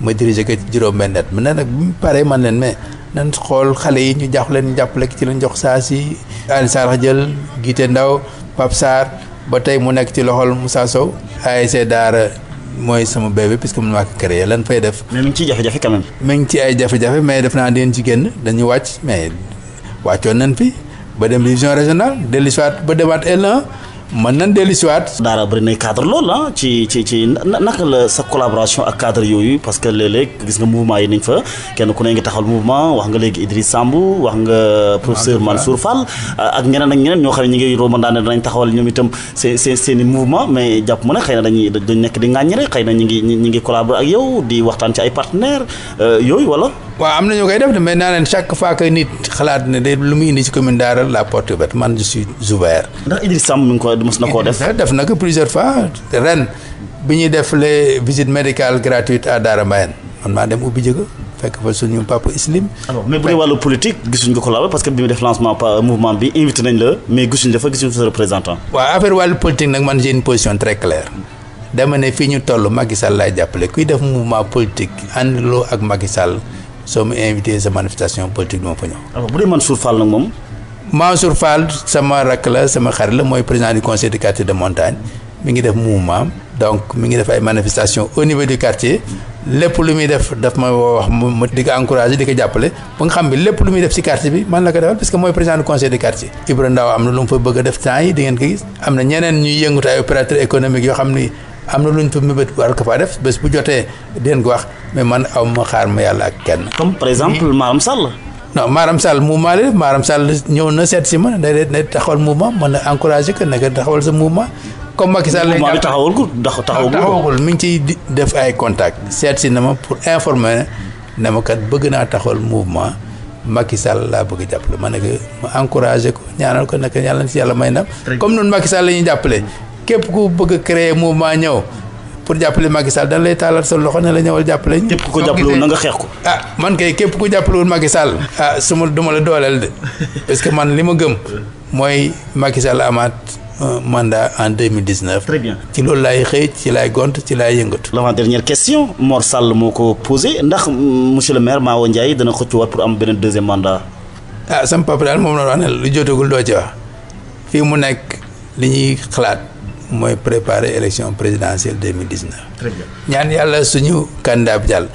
ma dirigé ko ci juróom-benn at mais nag bu mu paree man leen mais nan xool xale yi ñu jox leen jàppale ci lañ jox saa si Aliou Sarr jël Guité Ndaw Pape Sarr ba tey mu nekk ci loxol Moussa Sow ASC Daara mooy sama bébé puisque man maa ko créé lan fay def. mais mi ngi ciy jafe-jafe quand même. mi ngi ci ay jafe-jafe mais def naa deen ci génn dañuy wàcc mais wàccoon nañ fi ba dem division régionale dellusiwaat ba demaat L1 mën nañ dellusiwaat. Daara bëri nay cadre lool ah ci naka la sa collaboration ak cadre yooyu parce que léeg-léeg gis nga mouvement yi nañ fa kenn ku ne ngi taxawal mouvement wax nga léegi Idriss Samb wax nga professeur Mansour Fall ak ñeneen ñoo xam ne ñu ngi romandaane danañ taxawal ñoom itam seen i mouvement mais jàpp ma ne xëy na dañ nekk di ŋàññi rek xëy na ñi ngi collaborer ak yow di waxtaan ci ay partenaires yooyu wala. waaw am na ñu koy def mais naa leen chaque fois que nit xalaat ne de lu muy indi ci commune Daara la porte ouverte man je suis ouvert. ndax Idriss Samb mi ngi ko mos na koo def na ko plusieurs fois ren bi ñuy def les visites médicales gratuites à Daara Mbayène man maa dem ubbi jëga fekk fa suñu papa Islim. alors mais bu dee wàllu politique gisuñ ko collaborer parce que bi mu def lancement mouvement bi invité nañ la mais gisuñ dafa gisuñ sa représentant. waaw affaire wàllu politique nag man j'ai une position très claire dama ne fii ñu toll Macky Sall laay jàppale kuy def mouvement politique àndaloo ak Macky Sall soo mu invité sa manifestation politique moo fa ñëw. alors bu dee Mansour Fall nag moom. Mansour Fall sama rakk la sama xarit la mooy président du conseil du quartier de montagne mi ngi def mouvement donc mi ngi def ay manifestations au niveau du quartier lépp lu muy def daf ma wax ma di ko encouragé di ko jàppale ba nga xam bi lépp lu muy def ci quartier bi man la ko defal parce que mooy président du conseil du quartier. Ibra Ndaw am na lu mu fa bëgg a def temps yi di ngeen ko gis am na ñeneen ñuy yëngatu ay opérateurs économiques yoo xam ni am na lu ñu fa mébét war ko faa def bés bu jotee di leen ko wax mais man aw ma xaar ma yàlla ak kenn. comme par exemple Maram Sall. non Maram Sall mouvement la def Maram Sall ñëw na seet si ma day taxawal mouvement mën na encouragé que naka taxawal sa mouvement. comme Macky Sall mouvement bi taxawagul mi ngi ciy def ay contact seet si na ma pour informer ne ma kat bëgg naa taxawal mouvement Macky Sall laa bëgg a jàppale ma ne que ma encouragé ko ñaanal ko naka yàlla na si yàlla may ndam. comme noonu Macky Sall la ñuy jàppale képp ku bëgg a créer mouvement ñëw. pour jàppale Macky Sall dañ lay taalal sa loxo ne la ñëwal jàppale ñu. képp ku ko jàppalewul na nga xeex ko. man kay képp ku jàppalewul Macky Sall. du ma la dooleel de parce que man li ma gëm mooy Macky Sall amaat mandat en 2019. Très bien. ci loolu laay xëy ci laay gont ci laay yëngatu. l'avant-dernière question Mor Sall moo ko posé ndax monsieur le maire Mawo Ndiaye dana xëccuwaat pour am beneen deuxième mandat. ah sama papa daal moom la wax ne lu jotagul doo ci wax fii mu nekk li ñuy xalaat mooy préparer élection présidentielle 2019. Très bien. ñaan yàlla suñu candidat bi jàll.